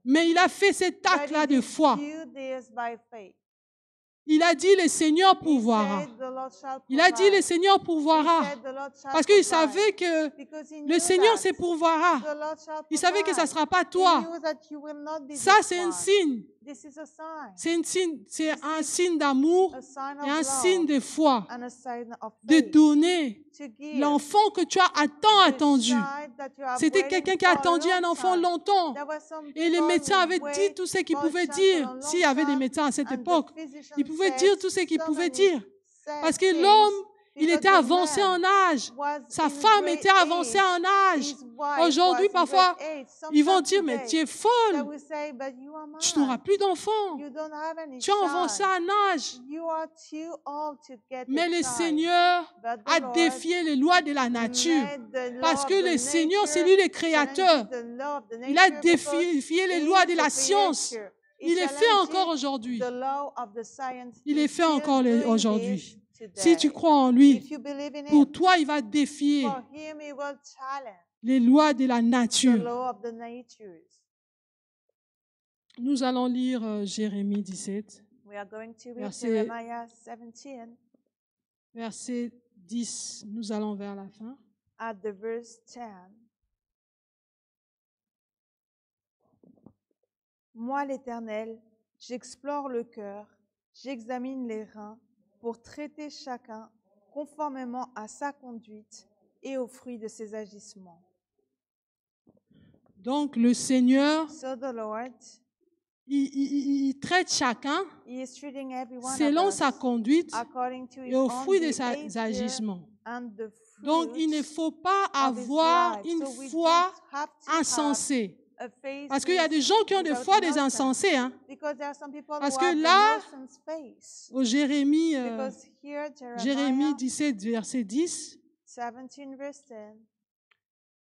Mais il a fait cet acte-là de foi. Il a dit, le Seigneur pourvoira. Il a dit, le Seigneur pourvoira. Parce qu'il savait que le Seigneur se pourvoira. Il savait que ça ne sera pas toi. Ça, c'est un signe. C'est un signe d'amour et un signe de foi. De donner l'enfant que tu as tant attendu. C'était quelqu'un qui a attendu un enfant longtemps. Et les médecins avaient dit tout ce qu'ils pouvaient dire. S'il y avait des médecins à cette époque, ils pouvaient dire tout ce qu'ils pouvaient dire. Parce que l'homme, il était avancé en âge. Sa femme était avancée en âge. Aujourd'hui, parfois, ils vont dire, mais tu es folle. Tu n'auras plus d'enfants. Tu as avancé en âge. Mais le Seigneur a défié les lois de la nature. Parce que le Seigneur, c'est lui le créateur. Il a défié les lois de la science. Il est fait encore aujourd'hui. Il est fait encore aujourd'hui. Si tu crois en lui, pour toi, il va défier les lois de la nature. Nous allons lire Jérémie 17, verset 10. Nous allons vers la fin. Moi, l'Éternel, j'explore le cœur, j'examine les reins pour traiter chacun conformément à sa conduite et aux fruits de ses agissements. Donc, le Seigneur, So the Lord, il traite chacun He is treating everyone selon of us sa conduite according to His et au own fruit de ses behavior agissements. and the Donc, il ne fruits faut pas of His avoir life. une So we foi don't have to have insensée. a faith Parce qu'il y a des with- gens qui ont des without fois des nonsense. insensés. Hein. Because there are some people Parce who que have là, the nonsense face. Au Jérémie, Because here, Jérémie Jeremiah 17, verset 10, 17 verse 10,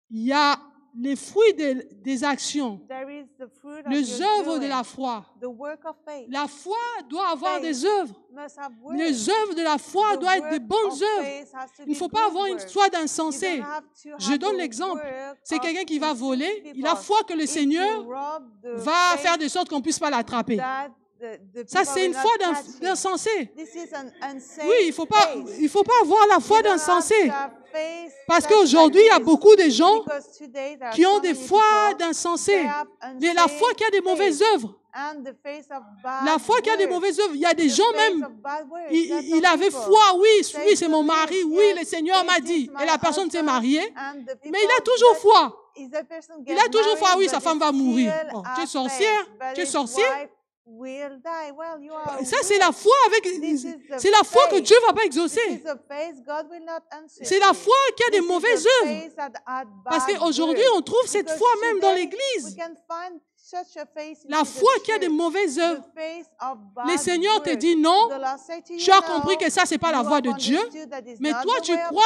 il y a les fruits des actions, there is the fruit of les your œuvres de doing, la foi. the work of faith. La foi doit avoir Faith des œuvres. must have work. Les œuvres de la foi The doivent être de work bonnes of œuvres. faith has to Il ne be faut pas good avoir une work. foi You d'insensé. don't have to Je have donne the l'exemple. work C'est of quelqu'un qui va deceived voler. people. Il a foi que le If Seigneur you rob the va faith faire de sorte qu'on ne puisse pas l'attraper. that the Ça, people c'est will une not foi catch you. d'insensé. This is an insane Oui, il faith. ne faut pas avoir la foi You don't have d'insensé. to have faith Parce that's like qu'aujourd'hui, il y a this. beaucoup de gens Because today there are qui ont so des many foi people, d'insensé. they have Mais la foi qui a des insane mauvaises faith œuvres. and the faith of bad La foi qui a des works. mauvaises œuvres. Il y a des The gens faith même, of bad works. il There are some avait people, foi, oui, they oui, c'est mon believe, mari, oui, yes, le Seigneur m'a it dit. is my Et la personne s'est husband, mariée. and the Mais il a people toujours get- foi. is the person Il get a toujours foi, married, oui, sa but femme they va mourir. still Bon, tu have es sorcière, faith, but tu es his sorcier. wife will die. Well, you are a Ça, c'est la witch. foi avec. This is the C'est la foi que faith. Dieu ne va pas This exaucer. is a faith God will not answer C'est la to. foi qui a des This is mauvaises the œuvres. faith that had Parce bad qu'aujourd'hui, works. on trouve cette Because foi même dans today, l'Église. we can find such a faith La into the foi qui a des church. mauvaises œuvres. The faith of Le bad Seigneur te works. dit non. The Lord say to you, Tu as no, compris que ça, c'est pas la you voie have de Dieu. understood that it's Mais not toi, the tu way of crois,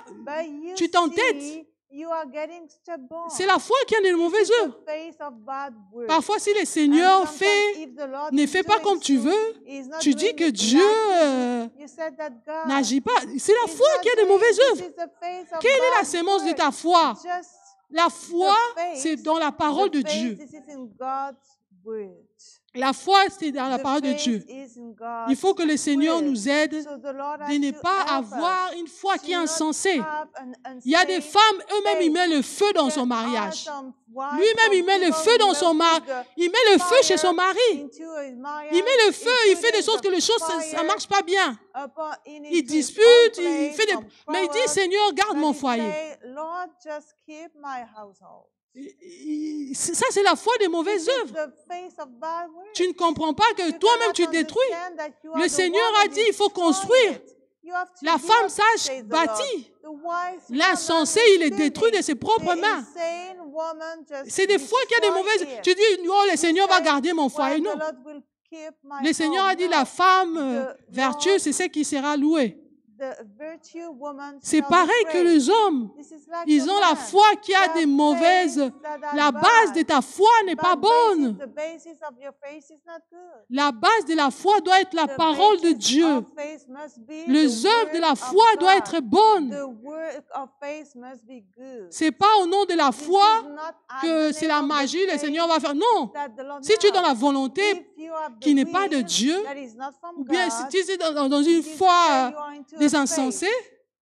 God, but you tu t'entêtes. see, you are getting stubborn. C'est la foi qui a des mauvaises The œuvres. faith of bad works. Parfois, si le And Seigneur sometimes fait, if the Lord ne is fait pas doing comme tu so, veux, He is not tu dis doing que it Dieu like you said that God n'agit pas. C'est la is foi not qui a des doing mauvaises this œuvres. is the faith of Quelle est la bad sémence de ta works. foi? Just La foi, faith, c'est dans la parole the de faith, Dieu. this is in God's word. La foi, c'est dans la The parole de faith Dieu. is in God's Il faut que le Seigneur word. nous aide So the Lord de has ne to pas help avoir us une foi to qui est not insensée. have an Il y a des insane femmes, eux-mêmes, ils faith. mettent le feu dans son There are mariage. some wives, Lui-même, some il met le people feu who dans love son to mari. put the Il met le feu chez son fire mari. into his marriage. Il met le feu, il fait putting de sorte que the les choses, ça fire marche pas bien. in Il into his dispute, own il place, fait des... some Mais il dit, quarrels, Seigneur, garde but mon he foyer. say, Lord, just keep my household. Ça, c'est la foi des mauvaises This is œuvres. the face of bad works. Tu ne comprends pas que You toi-même, cannot tu détruis. understand that you are Le the Seigneur one a who dit, il faut destroy construire. it. You have to La build, femme sage says the bâtit. Lord. The wise L'insensé, woman il est is détruit de building. ses propres The mains. insane woman just C'est des fois qu'il y a des destroy mauvaises... it. Tu dis, oh, le Seigneur va say, garder mon foyer. Well, Non. the Lord will keep my Le Seigneur home. a dit, No. la femme The vertueuse, c'est celle qui sera louée. The virtue woman C'est shall be pareil que praised. les hommes. This is like Ils the ont la man. foi qui a Their des mauvaises... faith that are La base de bad. ta foi n'est pas Bad basis, bonne. the basis of your faith is not good. La base de la foi doit être la The parole de basis Dieu. of faith must be Les the œuvres de word la of foi doivent God. être bonnes. The work of faith must be good. C'est pas au nom de la This foi is not at que the c'est name la of the magie, le faith Seigneur va faire. Non. that the Lord Si tu es dans knows. la volonté If you have the qui n'est pas de will Dieu, that is not from ou bien si God, tu es dans une this is foi where you are into a des faith insensés,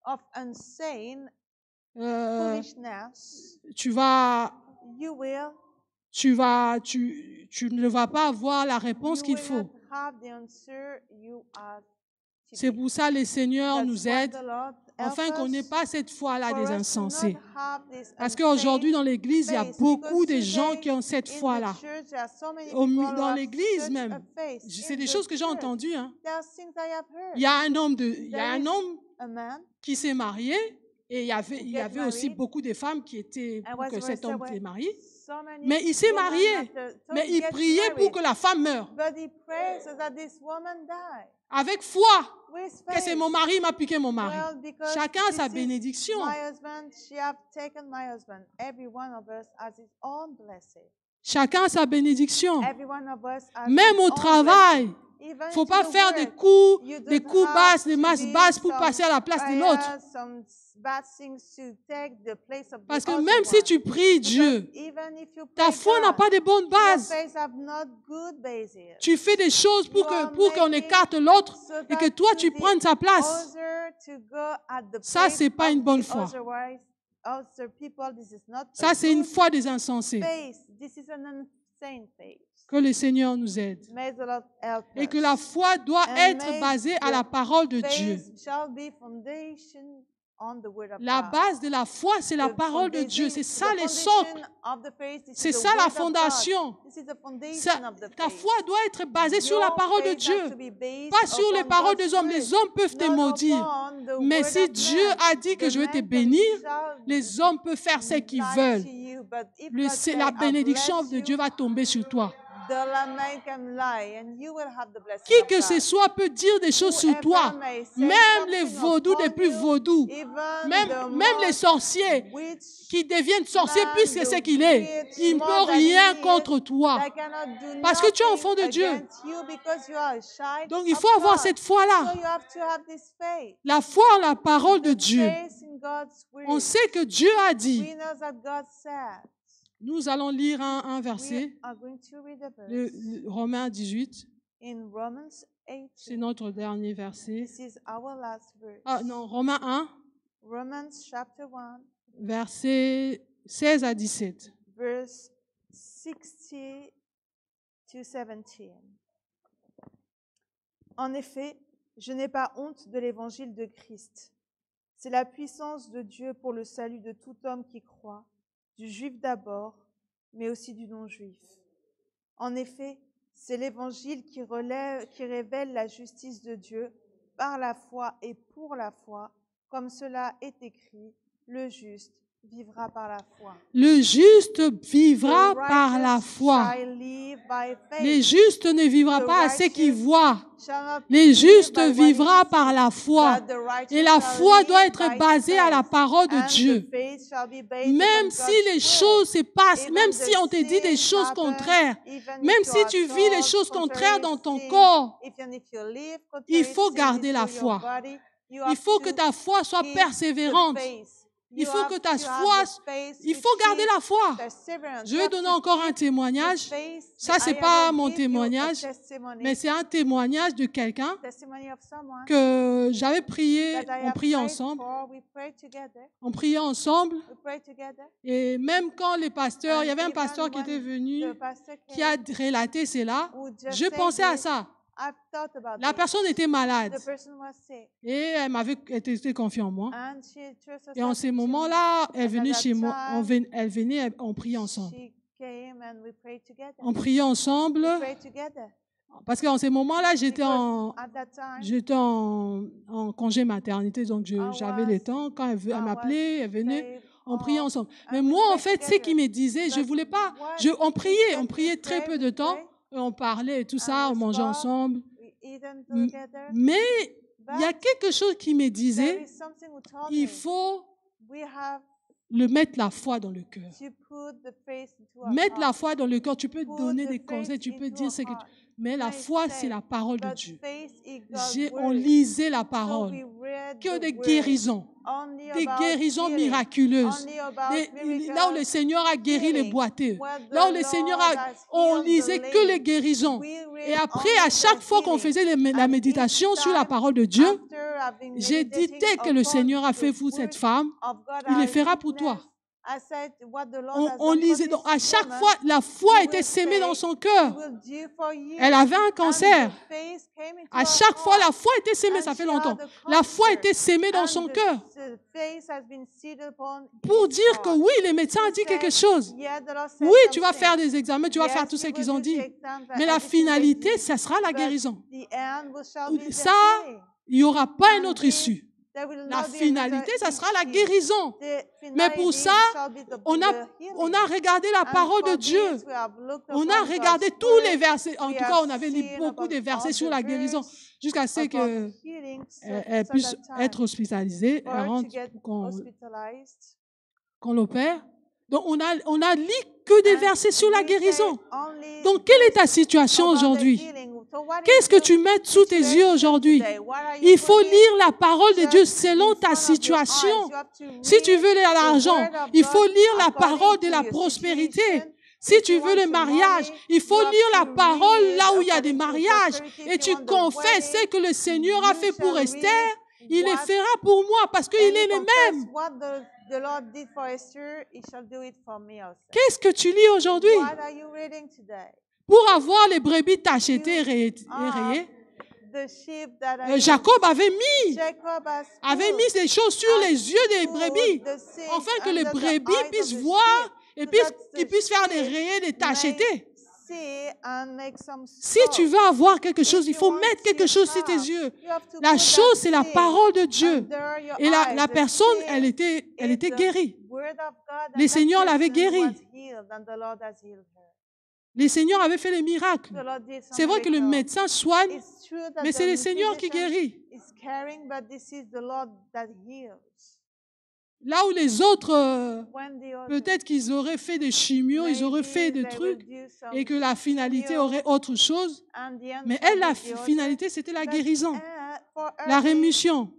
of insane foolishness, tu vas, you will tu ne vas pas avoir la réponse you qu'il will faut. not have the answer you are C'est pour ça que le Seigneur That's nous why aide, the Lord help afin qu'on n'ait us pas cette foi-là for des us to insensés. not have this Parce qu'aujourd'hui, insane dans l'Église, il y a faith, beaucoup because de gens today qui ont cette in the foi-là. church, there are so many Au mi- people who Dans have l'Église such même. a faith. C'est In des the choses que j'ai church, entendues. Hein. there are things I have heard. Il y a un homme, il y a There un is homme a man qui s'est marié et il y get avait aussi married. beaucoup de femmes qui étaient I pour was que raised cet homme away. s'est marié. So many Mais il s'est women marié. after- so Mais he il gets priait pour married, que la femme meure. But he prays so that this woman die. Avec foi With que c'est faith. mon mari m'a piqué mon mari. Well, because Chacun a sa this is bénédiction. my husband, she have taken my husband. Every one of us has his own blessing. Chacun a sa bénédiction. Every one of us has Même his au own travail, blessing. Even faut to pas the faire work, des coups you des don't coups have basses, des to masses do basses pour some passer à la place de l'autre. some bad things to take the place of Parce the que other même si one. tu pries Because Dieu, even if you ta pray foi n'a God, pas de bonnes your bases. faith have not good basis. Tu fais des choses You are pour qu'on making écarte l'autre so et que that toi to tu the prennes sa place. other to go at the Ça, place c'est pas of une bonne the foi. other people, this is not Ça, a c'est une good foi des insensés. faith. This is an saint faith. Que le Seigneur nous aide. May the Lord help Et us. que la foi doit And être may basée à the la parole de Dieu. faith shall be foundation on the word of La God. base de la foi, c'est la The parole de Dieu. C'est ça les socles. C'est ça la fondation. Ta foi doit être basée sur la parole de Dieu, pas sur les paroles des hommes. Les hommes peuvent te maudire. Mais si Dieu a dit que je vais te bénir, les hommes peuvent faire ce qu'ils veulent. La bénédiction de Dieu va tomber sur toi. Qui que ce soit peut dire des choses sur toi. Même les vaudous des plus vaudous. Même les sorciers qui deviennent sorciers puisque c'est qu'il est. Il ne peut rien contre toi. Parce que tu es enfant de Dieu. Donc il faut avoir cette foi-là. La foi en la parole de Dieu. On sait que Dieu a dit. Nous allons lire un verset, le Romains 18. C'est notre dernier verset. Ah non, Romains 1, versets 16 à 17. Verse 16 to 17. En effet, je n'ai pas honte de l'évangile de Christ. C'est la puissance de Dieu pour le salut de tout homme qui croit, du juif d'abord, mais aussi du non-juif. En effet, c'est l'évangile qui révèle la justice de Dieu par la foi et pour la foi, comme cela est écrit, le juste vivra par la foi. Le juste vivra par la foi. Les justes ne vivra pas à ce qu'ils voient. Les justes vivra par la foi. Et la foi doit être basée à la parole de Dieu. Même si les choses se passent, même si on te dit des choses contraires, même si tu vis les choses contraires dans ton corps, il faut garder la foi. Il faut que ta foi soit persévérante. Il faut que ta foi, il faut garder la foi. Je vais donner encore un témoignage. Ça, c'est pas mon témoignage, mais c'est un témoignage de quelqu'un que j'avais prié, on priait ensemble. On priait ensemble. Et même quand les pasteurs, il y avait un pasteur qui était venu, qui a relaté cela, je pensais à ça. La personne était malade et elle m'avait été confiante en moi. Et en ce moment-là, elle venait chez moi, elle venait, on priait ensemble. On priait ensemble parce qu'en ce moment-là, j'étais en congé maternité, donc j'avais le temps. Quand elle m'appelait, elle venait, on priait ensemble. Mais moi, en fait, ce qu'il me disait, je voulais pas, on priait très peu de temps. On parlait et tout ça, on mangeait ensemble. Mais il y a quelque chose qui me disait, il faut mettre la foi dans le cœur. Mettre la foi dans le cœur, tu peux donner des conseils, tu peux dire ce que tu... Mais la foi, c'est la parole de Dieu. On lisait la parole. Que des guérisons miraculeuses. Là où le Seigneur a guéri les boiteux. Là où le Seigneur on lisait que les guérisons. Et après, à chaque fois qu'on faisait la méditation sur la parole de Dieu, j'ai dit, tel que le Seigneur a fait pour cette femme, il le fera pour toi. On lisait, donc à chaque fois, la foi était sémée dans son cœur. Elle avait un cancer. À chaque fois, la foi était sémée, ça fait longtemps. La foi était sémée dans son cœur. Pour dire que oui, les médecins ont dit quelque chose. Oui, tu vas faire des examens, tu vas faire tout ce qu'ils ont dit. Mais la finalité, ça sera la guérison. Ça, il n'y aura pas une autre issue. La finalité, ça sera la guérison. Mais pour ça, on a regardé la parole de Dieu. On a regardé tous les versets. En tout cas, on avait lu beaucoup de versets sur la guérison jusqu'à ce qu'elle puisse être hospitalisée, qu'on l'opère. Donc, on a lu que des versets sur la guérison. Donc, quelle est ta situation aujourd'hui? Qu'est-ce que tu mets sous tes yeux aujourd'hui? Il faut lire la parole de Dieu selon ta situation. Si tu veux l'argent, il faut lire la parole de la prospérité. Si tu veux le mariage, il faut lire la parole là où il y a des mariages. Et tu confesses ce que le Seigneur a fait pour Esther. Il le fera pour moi parce qu'il est le même. the Lord did for Esther, He shall do it for me also. Qu'est-ce que tu lis aujourd'hui? What are you reading today? Pour avoir les brebis tachetées et rayées, The sheep that are Jacob avait mis Jacob has put des choses sur les yeux des brebis, the seeds afin que les under the brebis eyes of puissent the voir sheep, et so qu'ils that the puissent faire des sheep rayés, des may tachetés. see and make some Si salt. tu veux avoir quelque chose, il you faut want mettre to quelque chose sur tes have, yeux. you have to La put chose, that c'est la seed parole de Dieu. under your Et la eyes. The personne, seed elle était is the guérie. word of God, and Les that seigneurs l'avaient person guérie. was healed, and the Lord has healed her. Les seigneurs avaient fait les miracles. The Lord did some C'est vrai que le miracle. médecin soigne, It's true that mais c'est the le Seigneur qui physician guérit. is caring, but this is the Lord that heals. Là où les autres, When the others, peut-être qu'ils auraient fait des chimios, ils auraient fait des they trucs, will do some et que la finalité chemio, aurait autre chose. and the Mais answer elle, la would be other. finalité, c'était la But, guérison, for her, la the rémission.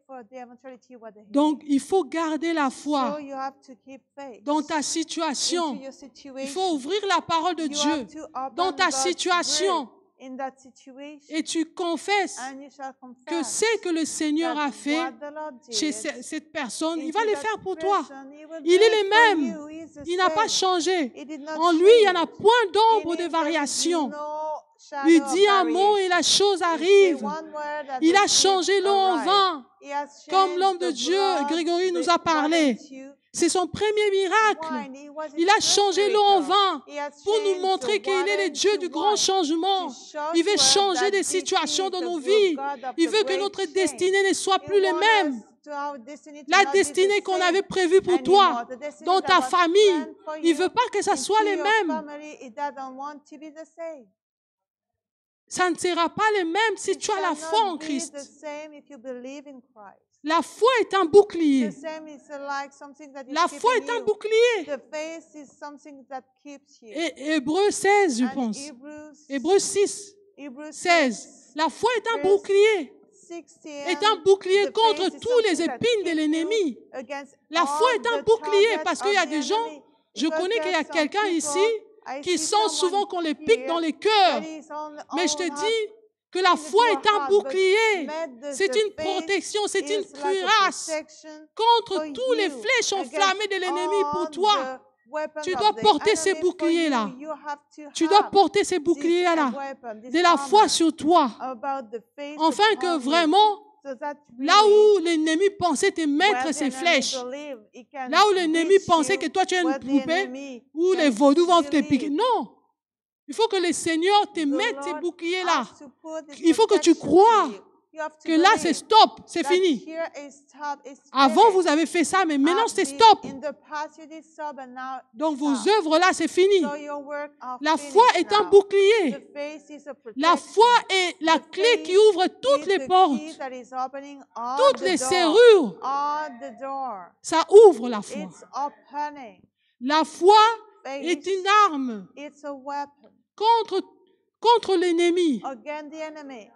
for the eventuality was the healing. Donc, il faut garder la So foi you have to keep faith dans ta into situation. your situation. Il faut ouvrir la parole de You Dieu have to open dans ta God's situation word in that situation, et tu confesses and you shall que confess ce que le Seigneur that a fait what the Lord did chez cette personne, il va into le that faire pour toi. person, He will Il do est it le for même. you. He is the Il n'a pas same. changé. He did not En lui, il n'y en a change. point In d'ombre him, de there is variation. no shadow Il of dit un mot et variation. la chose He say arrive. one word and Il the a things changé l'eau en arise. vin. He has Comme changed l'homme de the Dieu, blood, Grégory nous the a parlé. water into C'est son premier miracle. wine. It was his Il a first changé l'eau en miracle. vin He has pour nous changed montrer the qu'il water est le Dieu into du grand wine changement. to show Il veut to us changer that des this situations is dans the nos good vies. God of Il the veut que great notre change. destinée ne soit He plus les wants mêmes. us to our destiny to La not be the destinée qu'on same avait prévue pour toi, anymore. The destiny dans that ta was famille, planned for il ne you veut pas que ça soit into les your mêmes. family, it doesn't want to be the same. Ça ne sera pas les mêmes si It tu as la shall foi en not be the Christ. same if you believe in Christ. La foi est un bouclier. The same is like something that is La foi keeping est un you. bouclier. The faith is something that keeps you. Et Hébreux 16, je And pense. Hebrews Hébreux 6, Hebrews 16. La foi est un verse bouclier. 16, Est un bouclier the contre faith is tous les something that épines de keeps l'ennemi. you against La all foi est un the bouclier targets parce of qu'il y a the des gens, enemy. je Because connais qu'il y a there's some quelqu'un people, ici I qui see sent someone souvent qu'on les pique here dans les cœurs. that is Mais je te on dis que la into foi your est un heart, but bouclier. the C'est une faith protection, c'est une is like a cuirasse protection contre for tous les you flèches against enflammées de l'ennemi pour all toi. the weapons Tu of dois the porter ces enemy for boucliers-là. you. You have to Tu dois have porter ces this boucliers-là. weapon, this De la foi armor sur toi. about the faith Afin que upon you, vraiment, so that là really, où l'ennemi pensait te where mettre the ses enemy flèches, believe, he can là où l'ennemi reach pensait you, que toi tu es une where the poupée, enemy où can les vaudous vont te believe. piquer. Non. Il faut que le Seigneur te The mette ces Lord boucliers-là. has to put this Il faut que tu protection crois to you. You have to que là c'est believe stop, c'est that fini. here is stop, it's Avant finished. vous avez fait ça, mais maintenant c'est This- stop. In the past you did stop, and now Donc vos stop. œuvres là c'est fini. So your work are La foi finished est un now. bouclier. The faith is a La protection. foi est la The clé faith qui ouvre toutes is les the portes, key that is opening all toutes the les doors. serrures. All the door. Ça ouvre la foi. It's opening. La foi Faith, est une arme it's a weapon contre l'ennemi. against the enemy.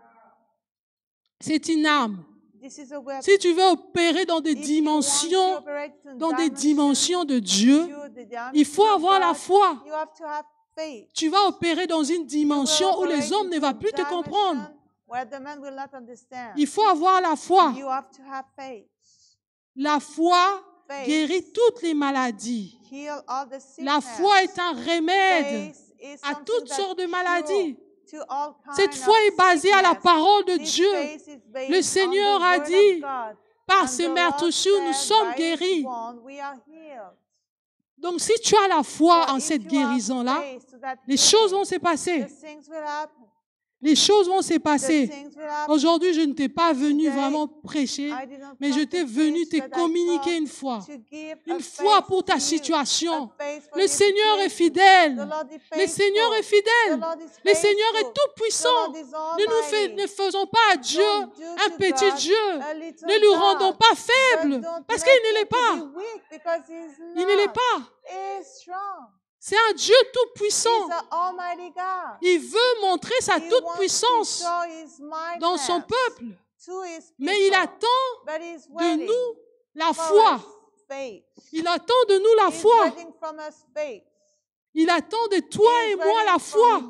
C'est une arme. This is a weapon. Si tu veux opérer dans des If you want to dimensions, operate in dans des dimensions dimensions de Dieu, to the il faut dimension of avoir la God, foi. you have to have faith. Tu vas opérer dans une dimension où les hommes ne vont plus te comprendre. Where the man will not understand. Il faut avoir la foi. You have to have faith. La foi Faith guérit toutes les maladies. heal all the La sickness. foi est un remède Faith is à something toutes that sortes de cure maladies. to all Cette kind foi of est basée à la sickness. parole de This Dieu. faith is based Le on Seigneur the a word dit, of God. par And ses the meurtrissures, Lord nous said, sommes by his guéris. wound we are healed. Donc si tu as la foi So en if cette you have guérison-là, faith to that les healing, choses vont se passer. the things will happen. Les choses vont se The passer. things will happen. Aujourd'hui, je ne t'ai pas venu Today, vraiment prêcher, I did not mais je come t'ai to venu preach, te but I communiquer come une foi. to give a Une foi faith pour ta to you, situation. a faith for Le your Seigneur est situation. fidèle. The Lord is Le faithful. Seigneur est The fidèle. Lord is Le Seigneur est faithful. tout The puissant. Lord is Ne almighty. faisons pas à Dieu Don't do un to petit God Dieu. a little Ne lui God, rendons pas but faible, don't parce let qu'il ne him l'est to pas. be weak, because he's Il ne l'est not. pas. He is strong. C'est un Dieu tout puissant. He's an almighty God. Il veut montrer sa He toute wants to puissance show his dans son mightiness peuple. to his Mais il people. attend But he's de waiting nous la for foi. us faith. Il attend de nous la He's foi. waiting from us faith. Il attend de toi et moi la foi.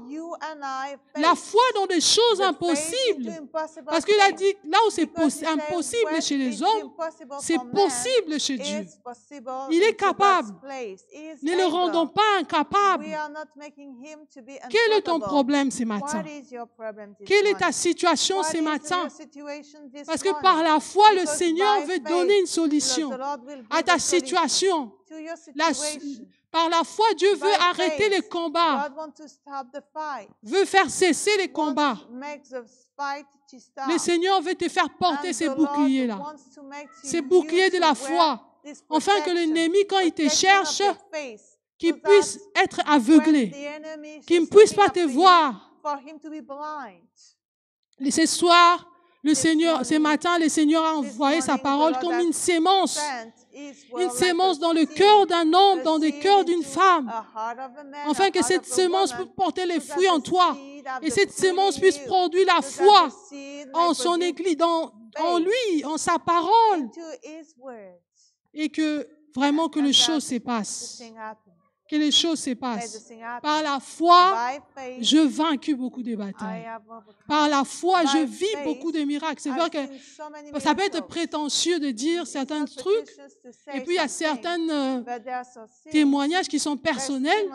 La foi dans des choses impossibles. Parce qu'il a dit, là où c'est impossible chez les hommes, c'est possible chez Dieu. Il est capable. Ne le rendons pas incapable. Quel est ton problème ce matin? Quelle est ta situation ce matin? Parce que par la foi, le Seigneur veut donner une solution à ta situation. Par la foi, Dieu veut arrêter les combats, veut faire cesser les combats. Le Seigneur veut te faire porter ces boucliers-là, ces boucliers de la foi, afin que l'ennemi, quand il te cherche, qu'il puisse être aveuglé, qu'il ne puisse pas te voir. Ce soir, le Seigneur, ce matin, le Seigneur a envoyé sa parole comme une sémence dans le cœur d'un homme, dans le cœur d'une femme, afin que cette sémence puisse porter les fruits en toi et cette sémence puisse produire la foi en son Église, en lui, en sa parole, et que vraiment que les choses se passent. Que les choses se passent. Par la foi, je vaincu beaucoup de batailles. Par la foi, je vis beaucoup de miracles. C'est vrai que ça peut être prétentieux de dire certains trucs, et puis il y a certains témoignages qui sont personnels,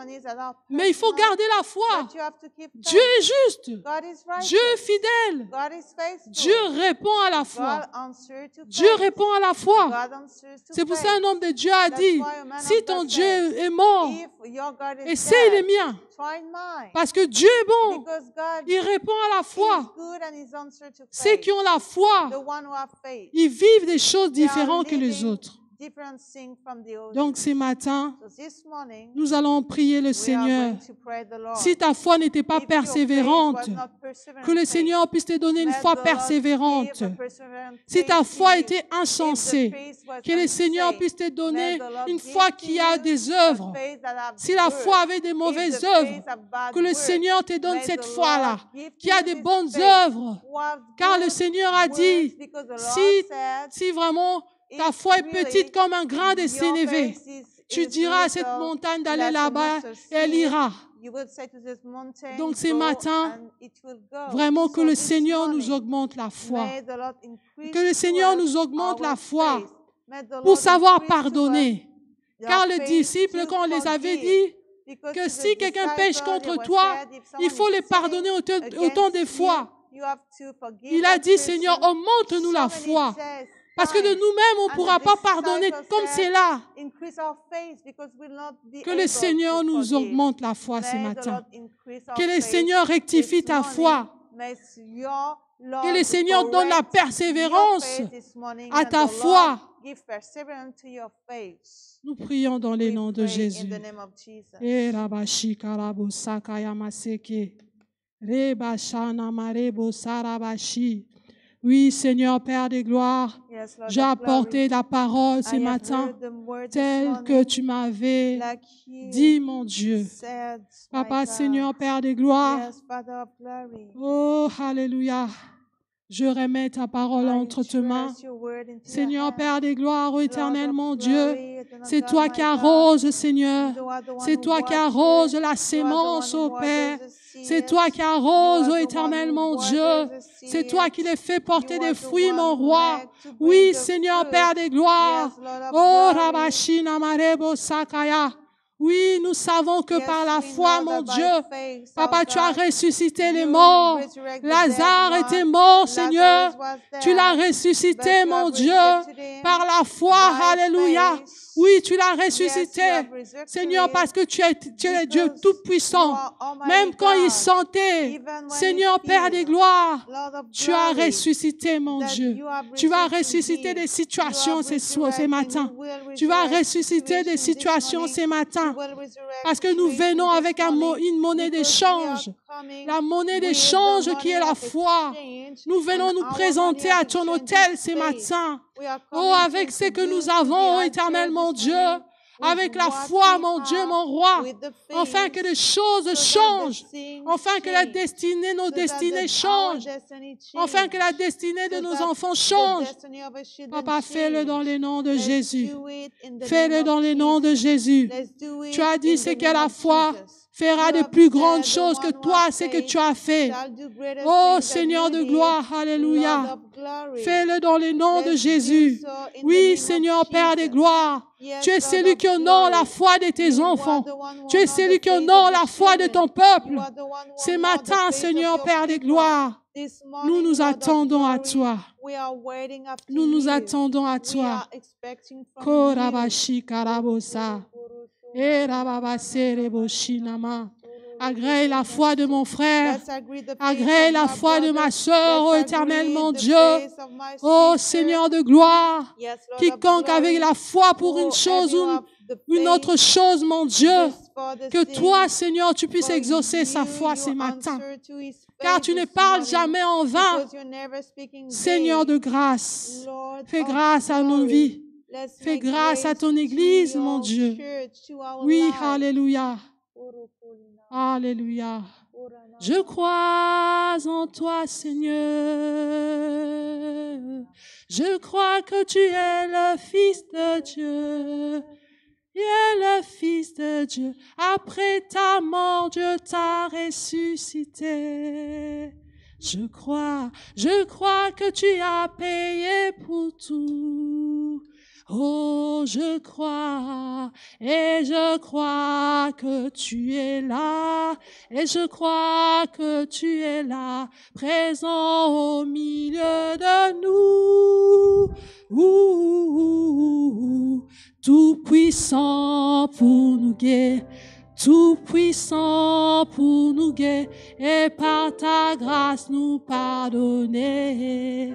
mais il faut garder la foi. Dieu est juste. Dieu est fidèle. Dieu répond à la foi. Dieu répond à la foi. C'est pour ça qu'un homme de Dieu a dit, si ton Dieu est mort, essaye le mien. Parce que Dieu est bon. Il répond à la foi. Ceux qui ont la foi, ils vivent des choses différentes que les autres. Donc ce matin, nous allons prier le Seigneur. Si ta foi n'était pas persévérante, que le Seigneur puisse te donner une foi persévérante. Si ta foi était insensée, que le Seigneur puisse te donner une foi qui a des œuvres. Si la foi avait des mauvaises œuvres, que le Seigneur te donne cette foi-là, qui a des bonnes œuvres. Car le Seigneur a dit, si vraiment ta foi est petite comme un grain de sénévé, tu diras à cette montagne d'aller là-bas et elle ira. Donc ce matin, vraiment que le Seigneur nous augmente la foi. Que le Seigneur nous augmente la foi pour savoir pardonner. Car les disciples, quand on les avait dit que si quelqu'un pêche contre toi, il faut les pardonner autant de fois. Il a dit, Seigneur, augmente-nous la foi. Parce que de nous-mêmes, on ne pourra pas pardonner comme c'est là. Que le Seigneur nous augmente la foi ce matin. Que le Seigneur rectifie ta foi. Que le Seigneur donne la persévérance à ta foi. Nous prions dans le nom de Jésus. Oui, Seigneur, Père de gloire, j'ai apporté la parole ce matin telle que tu m'avais dit, mon Dieu. Papa, Seigneur, Père de gloire, oh, alléluia. Je remets ta parole entre tes mains. Seigneur, Père des gloires, ô éternel, mon Dieu, c'est toi qui arroses, Seigneur. C'est toi qui arroses la sémence, ô Père. C'est toi qui arroses, ô éternel, mon Dieu. C'est toi qui les fais porter des fruits, mon roi. Oui, Seigneur, Père des gloires. Oh, Rabashina Marebo Sakaya. Oui, nous savons que par la foi, mon Dieu, Papa, tu as ressuscité les morts. Lazare était mort, Seigneur. Tu l'as ressuscité, mon Dieu, par la foi. Alléluia. Oui, tu l'as ressuscité, Seigneur, parce que tu es Dieu tout-puissant. Même quand il sentait, Seigneur, Père des gloires, tu as ressuscité, mon Dieu. Tu vas ressusciter des situations ce matin. Tu vas ressusciter des situations ce matin. Parce que nous venons avec une monnaie d'échange. La monnaie d'échange qui est la foi. Nous venons nous présenter à ton autel ce matin. Oh, avec ce que nous avons, oh éternel, mon Dieu, avec la foi, mon Dieu, mon roi, afin que les choses changent, afin que la destinée, nos destinées changent, afin que la destinée de nos enfants change. Papa, fais-le dans le nom de Jésus. Fais-le dans le nom de Jésus. Tu as dit, c'est que la foi fera de plus grandes choses que toi, ce que tu as fait. Oh Seigneur de gloire, alléluia. Fais-le dans le nom de Jésus. Oui, Seigneur Père de gloire. Tu es celui qui honore la foi de tes enfants. Tu es celui qui honore la foi de ton peuple. Ce matin, Seigneur Père de gloire, nous nous attendons à toi. Nous nous attendons à toi. Korabashi karabosa. Agrée la foi de mon frère, agrée la foi de ma sœur, ô Éternel mon Dieu, ô Seigneur de gloire, quiconque avec la foi pour une chose ou une autre chose, mon Dieu, que toi, Seigneur, tu puisses exaucer sa foi ce matin, car tu ne parles jamais en vain. Seigneur de grâce, fais grâce à nos vies. Fais grâce à ton Église, mon Dieu. Oui, alléluia. Alléluia. Je crois en toi, Seigneur. Je crois que tu es le Fils de Dieu. Tu es le Fils de Dieu. Après ta mort, Dieu t'a ressuscité. Je crois que tu as payé pour tout. Oh, je crois, et je crois que tu es là, et je crois que tu es là, présent au milieu de nous. Tout puissant pour nous guérir, tout puissant pour nous guérir, et par ta grâce nous pardonner.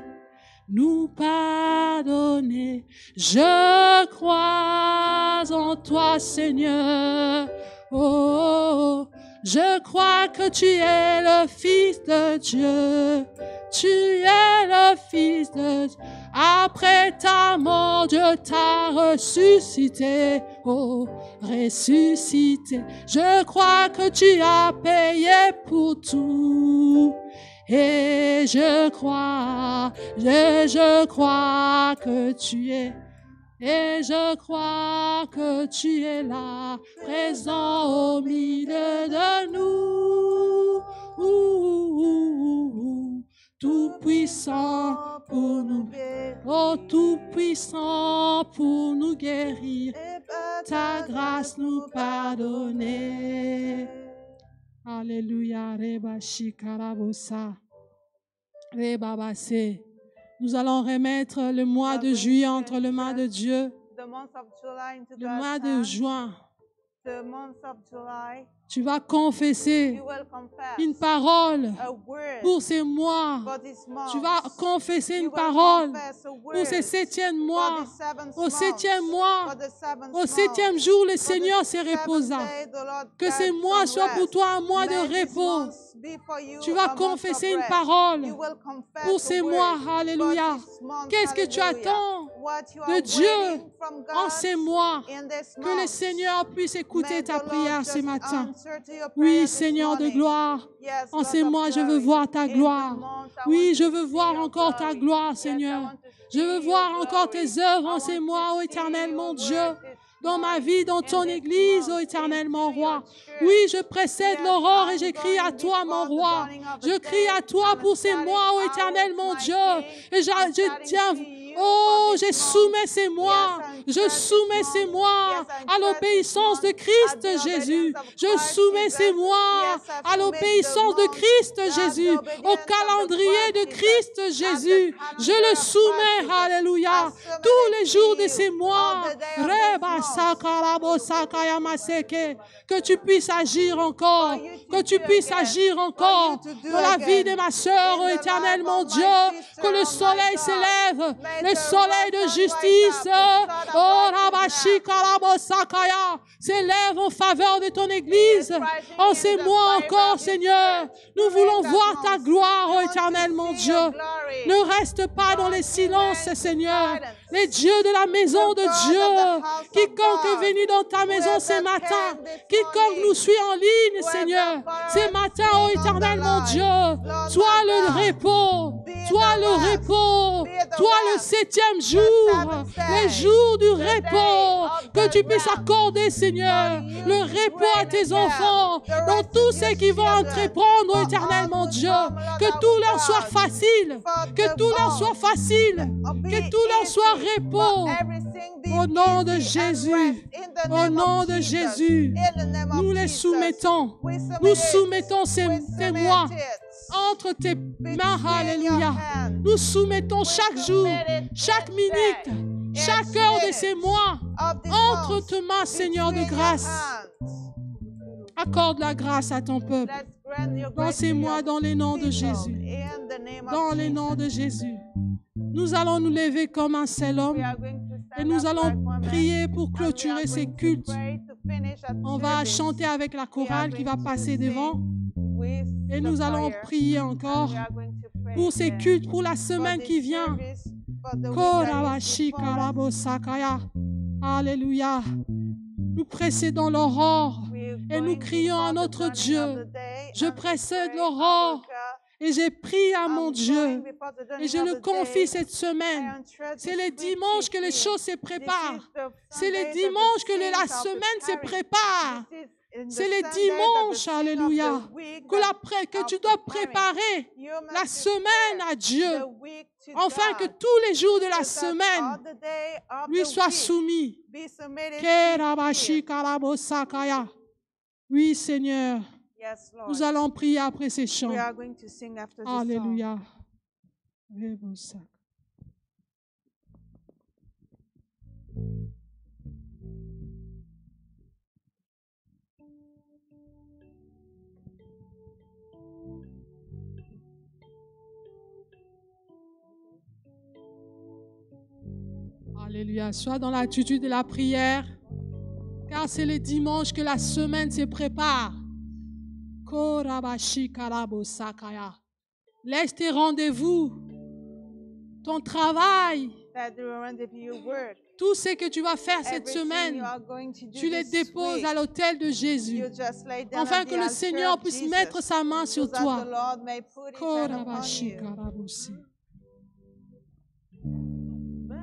Nous pardonner. Je crois en toi, Seigneur. Oh, je crois que tu es le Fils de Dieu. Tu es le Fils de Dieu. Après ta mort, Dieu t'a ressuscité. Oh, ressuscité. Je crois que tu as payé pour tout. Et je crois que tu es, et je crois que tu es là, présent au milieu de nous. Tout puissant pour nous, oh tout puissant pour nous guérir, ta grâce nous pardonner. Alléluia, Reba Shikarabosa, Reba Basse. Nous allons remettre le mois de juillet entre les mains de Dieu. Le mois de juin, tu vas confesser une parole pour ces mois. Tu vas confesser une parole pour ce 7e mois. Au 7e mois, au 7e jour, le Seigneur se reposa. Que ce mois soit pour toi un mois de repos. Tu vas confesser une parole pour ces mois. Alléluia. Qu'est-ce que tu attends de Dieu en ces mois? Que le Seigneur puisse écouter ta prière ce matin. Oui, Seigneur de gloire, en ces mois, je veux voir ta gloire. Oui, je veux voir encore ta gloire, Seigneur. Je veux voir encore tes œuvres en ces mois, ô Éternel, mon Dieu. Dans ma vie, dans ton Église, ô Éternel, mon roi. Oui, je précède l'aurore et je crie à toi, mon roi. Je crie à toi pour ces mois, ô Éternel, mon Dieu. Et je tiens... Oh, je soumets ces mois, je soumets ces mois à l'obéissance de Christ Jésus. Je soumets ces mois à l'obéissance de Christ Jésus, au calendrier de Christ Jésus. Je le soumets, alléluia, tous les jours de ces mois. Que tu puisses agir encore, que tu puisses agir encore dans la vie de ma sœur, ô Éternel, mon Dieu, que le soleil s'élève le soleil de justice, oh Rabashikarabossakaya, s'élève en faveur de ton Église. En ces mois encore, Seigneur, nous voulons voir ta gloire, ô Éternel, mon Dieu. Ne reste pas dans les silences, Seigneur. Les dieux de la maison de Dieu, quiconque est venu dans ta maison ce matin, quiconque nous suit en ligne, Seigneur, ce matin, ô Éternel, mon Dieu, toi le repos, toi le repos, toi le 7e jour, le jour du repos, que tu puisses accorder, Seigneur, le repos à tes enfants, dans tous ceux qui vont entreprendre, ô Éternel, mon Dieu, que tout leur soit facile, que tout leur soit facile, que tout leur soit repos. Au nom de Jésus, au nom de Jésus, nous les soumettons. Nous soumettons ces mois entre tes mains. Alléluia. Nous soumettons chaque jour, chaque minute, chaque heure de ces mois entre tes mains, Seigneur de grâce. Accorde la grâce à ton peuple. Dans ces mois, dans les noms de Jésus. Dans les noms de Jésus. Nous allons nous lever comme un seul homme et nous allons prier pour clôturer ces cultes. On va chanter avec la chorale qui va passer devant et nous allons prier encore pour ces cultes, pour la semaine qui vient. Alléluia. Nous précédons l'aurore et nous crions à notre Dieu. Je précède l'aurore. Et j'ai prié à mon Dieu et je le confie cette semaine. C'est les dimanches que les choses se préparent. C'est les dimanches que la semaine se prépare. C'est les dimanches, alléluia, que tu dois préparer la semaine à Dieu, afin que tous les jours de la semaine lui soient soumis. Oui, Seigneur. Nous allons prier après ces chants. Alléluia. Alléluia. Sois dans l'attitude de la prière, car c'est le dimanche que la semaine se prépare. Laisse tes rendez-vous, ton travail, tout ce que tu vas faire cette semaine, tu les déposes à l'autel de Jésus, afin que le Seigneur puisse mettre sa main sur toi.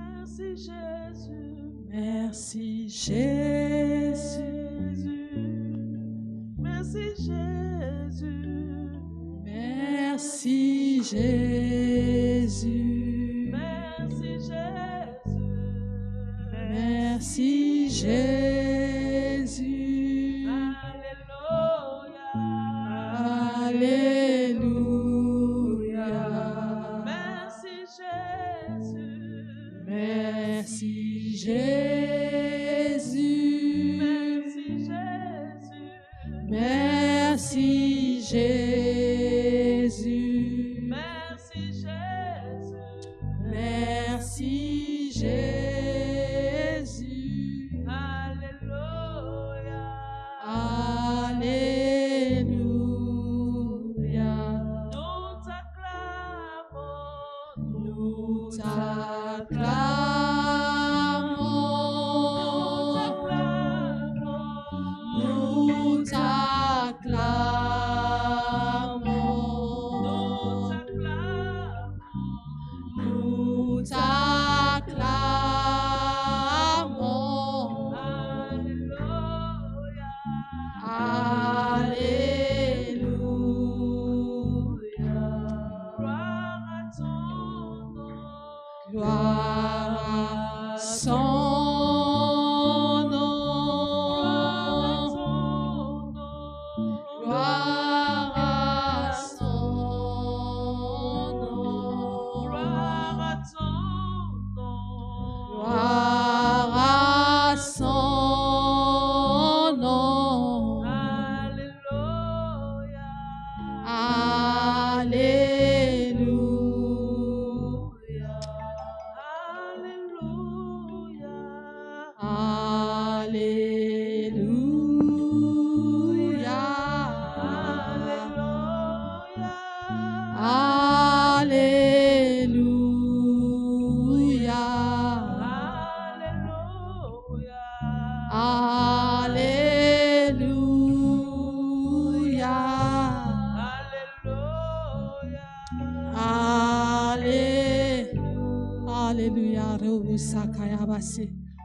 Merci Jésus, merci Jésus. Merci Jésus. Merci Jésus. Merci Jésus. Merci Jésus. Alléluia. Alléluia. Merci Jésus. Merci Jésus. Merci Jésus. Merci Jésus. Merci Jésus. Alléluia. Alléluia. Nous t'acclamons. Nous t'acclamons. Nous t'acclamons. Nous t'acclamons. Alléluia. Gloire à son nom. Gloire à son nom. Gloire à ton nom. Gloire à son nom.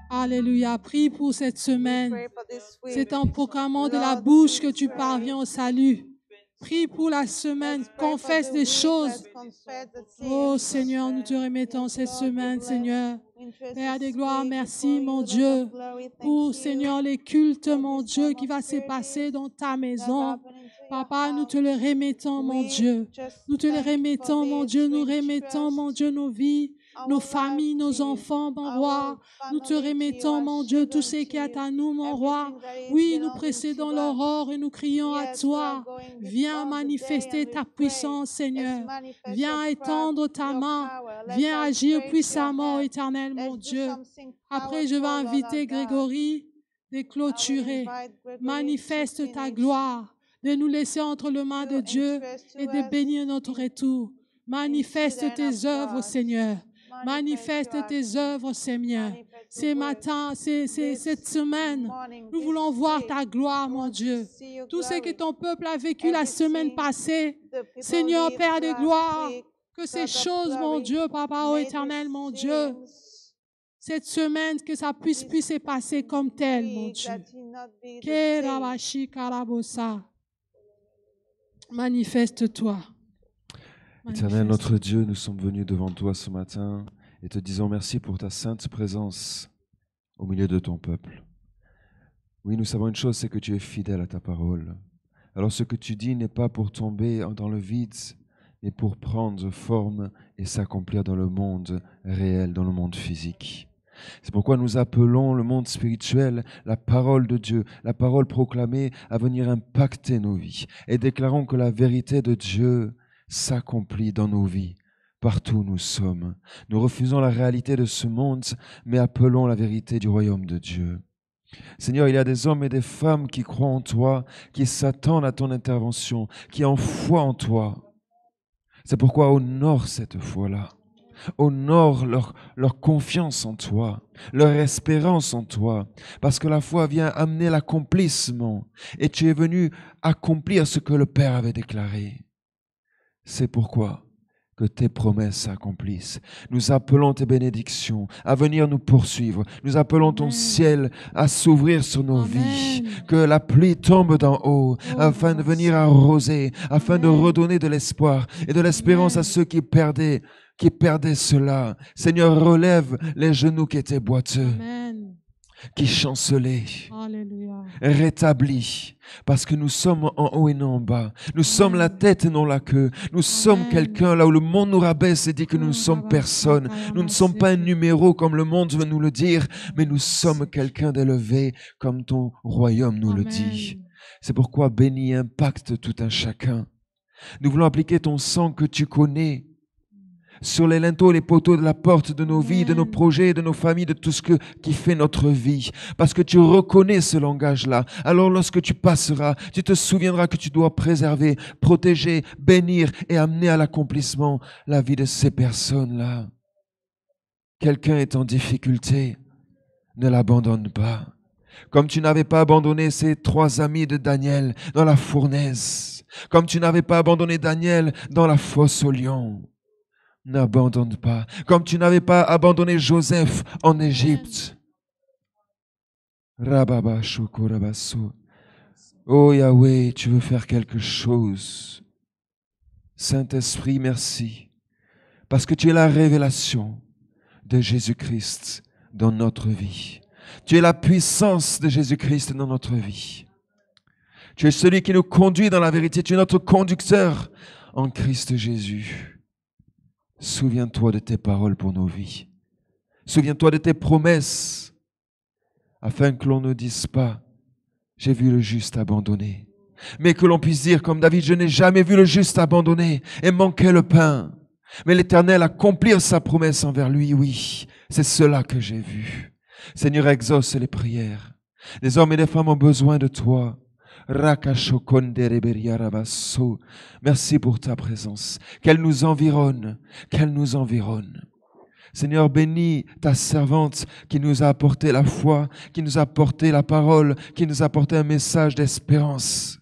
Alléluia. Prie pour cette semaine. Pray for this week. C'est en proclamant de la Lord, bouche que we tu pray. parviens au salut. Prie pour la semaine. Let's pray for Confesse the des week. choses. Let's confess the things. Oh Seigneur, nous te remettons Yes, cette Lord, semaine, we bless. Seigneur. We entrust Père this des gloires, week merci, before mon you, Lord Dieu, of glory. Thank pour, you Seigneur, les cultes, for mon this Dieu, time qui of va se service passer dans ta that's maison. happening to your Papa, nous te house. le remettons, mon We Dieu. just Nous te le thank you for remettons, mon this. Dieu. Nous We remettons, mon entrust Dieu, nos vies, nos our familles, life nos to you, enfants, mon our roi. Nous te family to you, remettons, our mon Dieu, tout children ce qui to est you, à nous, mon roi. everything that is Oui, nous belonging to précédons us. l'aurore et nous crions à Yes, we are toi. going Viens before the day manifester and ta we pray. puissance, Let's Seigneur. manifest Viens étendre ta your main. power. Let's Viens agir outstretch your puissamment, hand. éternel, mon Let's do Dieu. something Après, je vais powerful, Lord inviter our God. Grégory de I will clôturer. invite Gregory to Manifeste ta finish. gloire, de nous laisser entre les mains de You Dieu entrust to et de bénir us notre in- retour. Manifeste into the hand tes of œuvres, God. Seigneur. Manifest Manifeste your tes action. œuvres, Seigneur. Manifest your Ces works. matins, This cette semaine, morning, nous this voulons voir week, ta gloire, we mon want to Dieu. see your Tout ce que glory. ton peuple a vécu la semaine Everything passée, the people Seigneur, lived Père de last gloire, week, que ces God of choses, mon glory, Dieu, Papa, ô may éternel, these mon Dieu, things cette semaine, que ça puisse this se passer comme tel, mon week Dieu. that he not be the Que same. rabashi karabosa. Manifeste-toi. Éternel, Manifeste. notre Dieu, nous sommes venus devant toi ce matin et te disons merci pour ta sainte présence au milieu de ton peuple. Oui, nous savons une chose, c'est que tu es fidèle à ta parole. Alors ce que tu dis n'est pas pour tomber dans le vide, mais pour prendre forme et s'accomplir dans le monde réel, dans le monde physique. C'est pourquoi nous appelons le monde spirituel, la parole de Dieu, la parole proclamée à venir impacter nos vies et déclarons que la vérité de Dieu s'accomplit dans nos vies, partout où nous sommes. Nous refusons la réalité de ce monde, mais appelons la vérité du royaume de Dieu. Seigneur, il y a des hommes et des femmes qui croient en toi, qui s'attendent à ton intervention, qui ont foi en toi. C'est pourquoi honore cette foi-là. Honore leur confiance en toi, leur espérance en toi, parce que la foi vient amener l'accomplissement et tu es venu accomplir ce que le Père avait déclaré. C'est pourquoi que tes promesses s'accomplissent. Nous appelons tes bénédictions à venir nous poursuivre. Nous appelons ton ciel à s'ouvrir sur nos vies. Que la pluie tombe d'en haut afin de venir arroser, afin de redonner de l'espoir et de l'espérance à ceux qui perdaient cela. Seigneur, relève les genoux qui étaient boiteux, Amen. qui chancelaient. Alléluia. Rétablis, parce que nous sommes en haut et non en bas. Nous sommes la tête et non la queue. Nous sommes quelqu'un là où le monde nous rabaisse et dit que nous ne sommes personne. Nous ne sommes pas un numéro comme le monde veut nous le dire, mais nous sommes quelqu'un d'élevé comme ton royaume nous le dit. C'est pourquoi bénis, impacte tout un chacun. Nous voulons appliquer ton sang que tu connais sur les linteaux et les poteaux de la porte de nos vies, de nos projets, de nos familles, de tout ce qui fait notre vie. Parce que tu reconnais ce langage-là. Alors lorsque tu passeras, tu te souviendras que tu dois préserver, protéger, bénir et amener à l'accomplissement la vie de ces personnes-là. Quelqu'un est en difficulté, ne l'abandonne pas. Comme tu n'avais pas abandonné ces 3 amis de Daniel dans la fournaise. Comme tu n'avais pas abandonné Daniel dans la fosse aux lions. N'abandonne pas, comme tu n'avais pas abandonné Joseph en Égypte. Oh Yahweh, tu veux faire quelque chose. Saint-Esprit, merci, parce que tu es la révélation de Jésus-Christ dans notre vie. Tu es la puissance de Jésus-Christ dans notre vie. Tu es celui qui nous conduit dans la vérité. Tu es notre conducteur en Christ Jésus. Souviens-toi de tes paroles pour nos vies. Souviens-toi de tes promesses, afin que l'on ne dise pas « J'ai vu le juste abandonné », mais que l'on puisse dire comme David « Je n'ai jamais vu le juste abandonné et manquer le pain ». Mais l'Éternel accomplir sa promesse envers lui, oui, c'est cela que j'ai vu. Seigneur, exauce les prières. Les hommes et les femmes ont besoin de toi. Merci pour ta présence. Qu'elle nous environne, qu'elle nous environne. Seigneur, bénis ta servante qui nous a apporté la foi, qui nous a apporté la parole, qui nous a apporté un message d'espérance.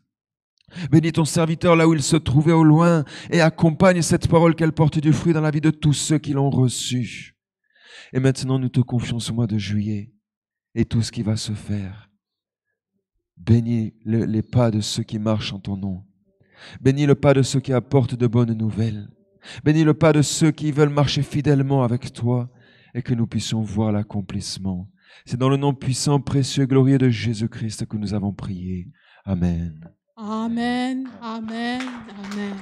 Bénis ton serviteur là où il se trouvait au loin et accompagne cette parole qu'elle porte du fruit dans la vie de tous ceux qui l'ont reçue. Et maintenant, nous te confions ce mois de juillet et tout ce qui va se faire. Bénis les pas de ceux qui marchent en ton nom. Bénis le pas de ceux qui apportent de bonnes nouvelles. Bénis le pas de ceux qui veulent marcher fidèlement avec toi et que nous puissions voir l'accomplissement. C'est dans le nom puissant, précieux et glorieux de Jésus-Christ que nous avons prié. Amen. Amen, amen, amen.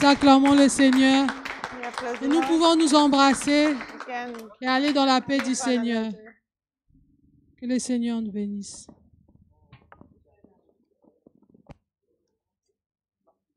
Nous acclamons le Seigneur We applause et the nous Lord. pouvons nous embrasser We can et aller dans la paix du Father, Seigneur. Que le Seigneur nous bénisse.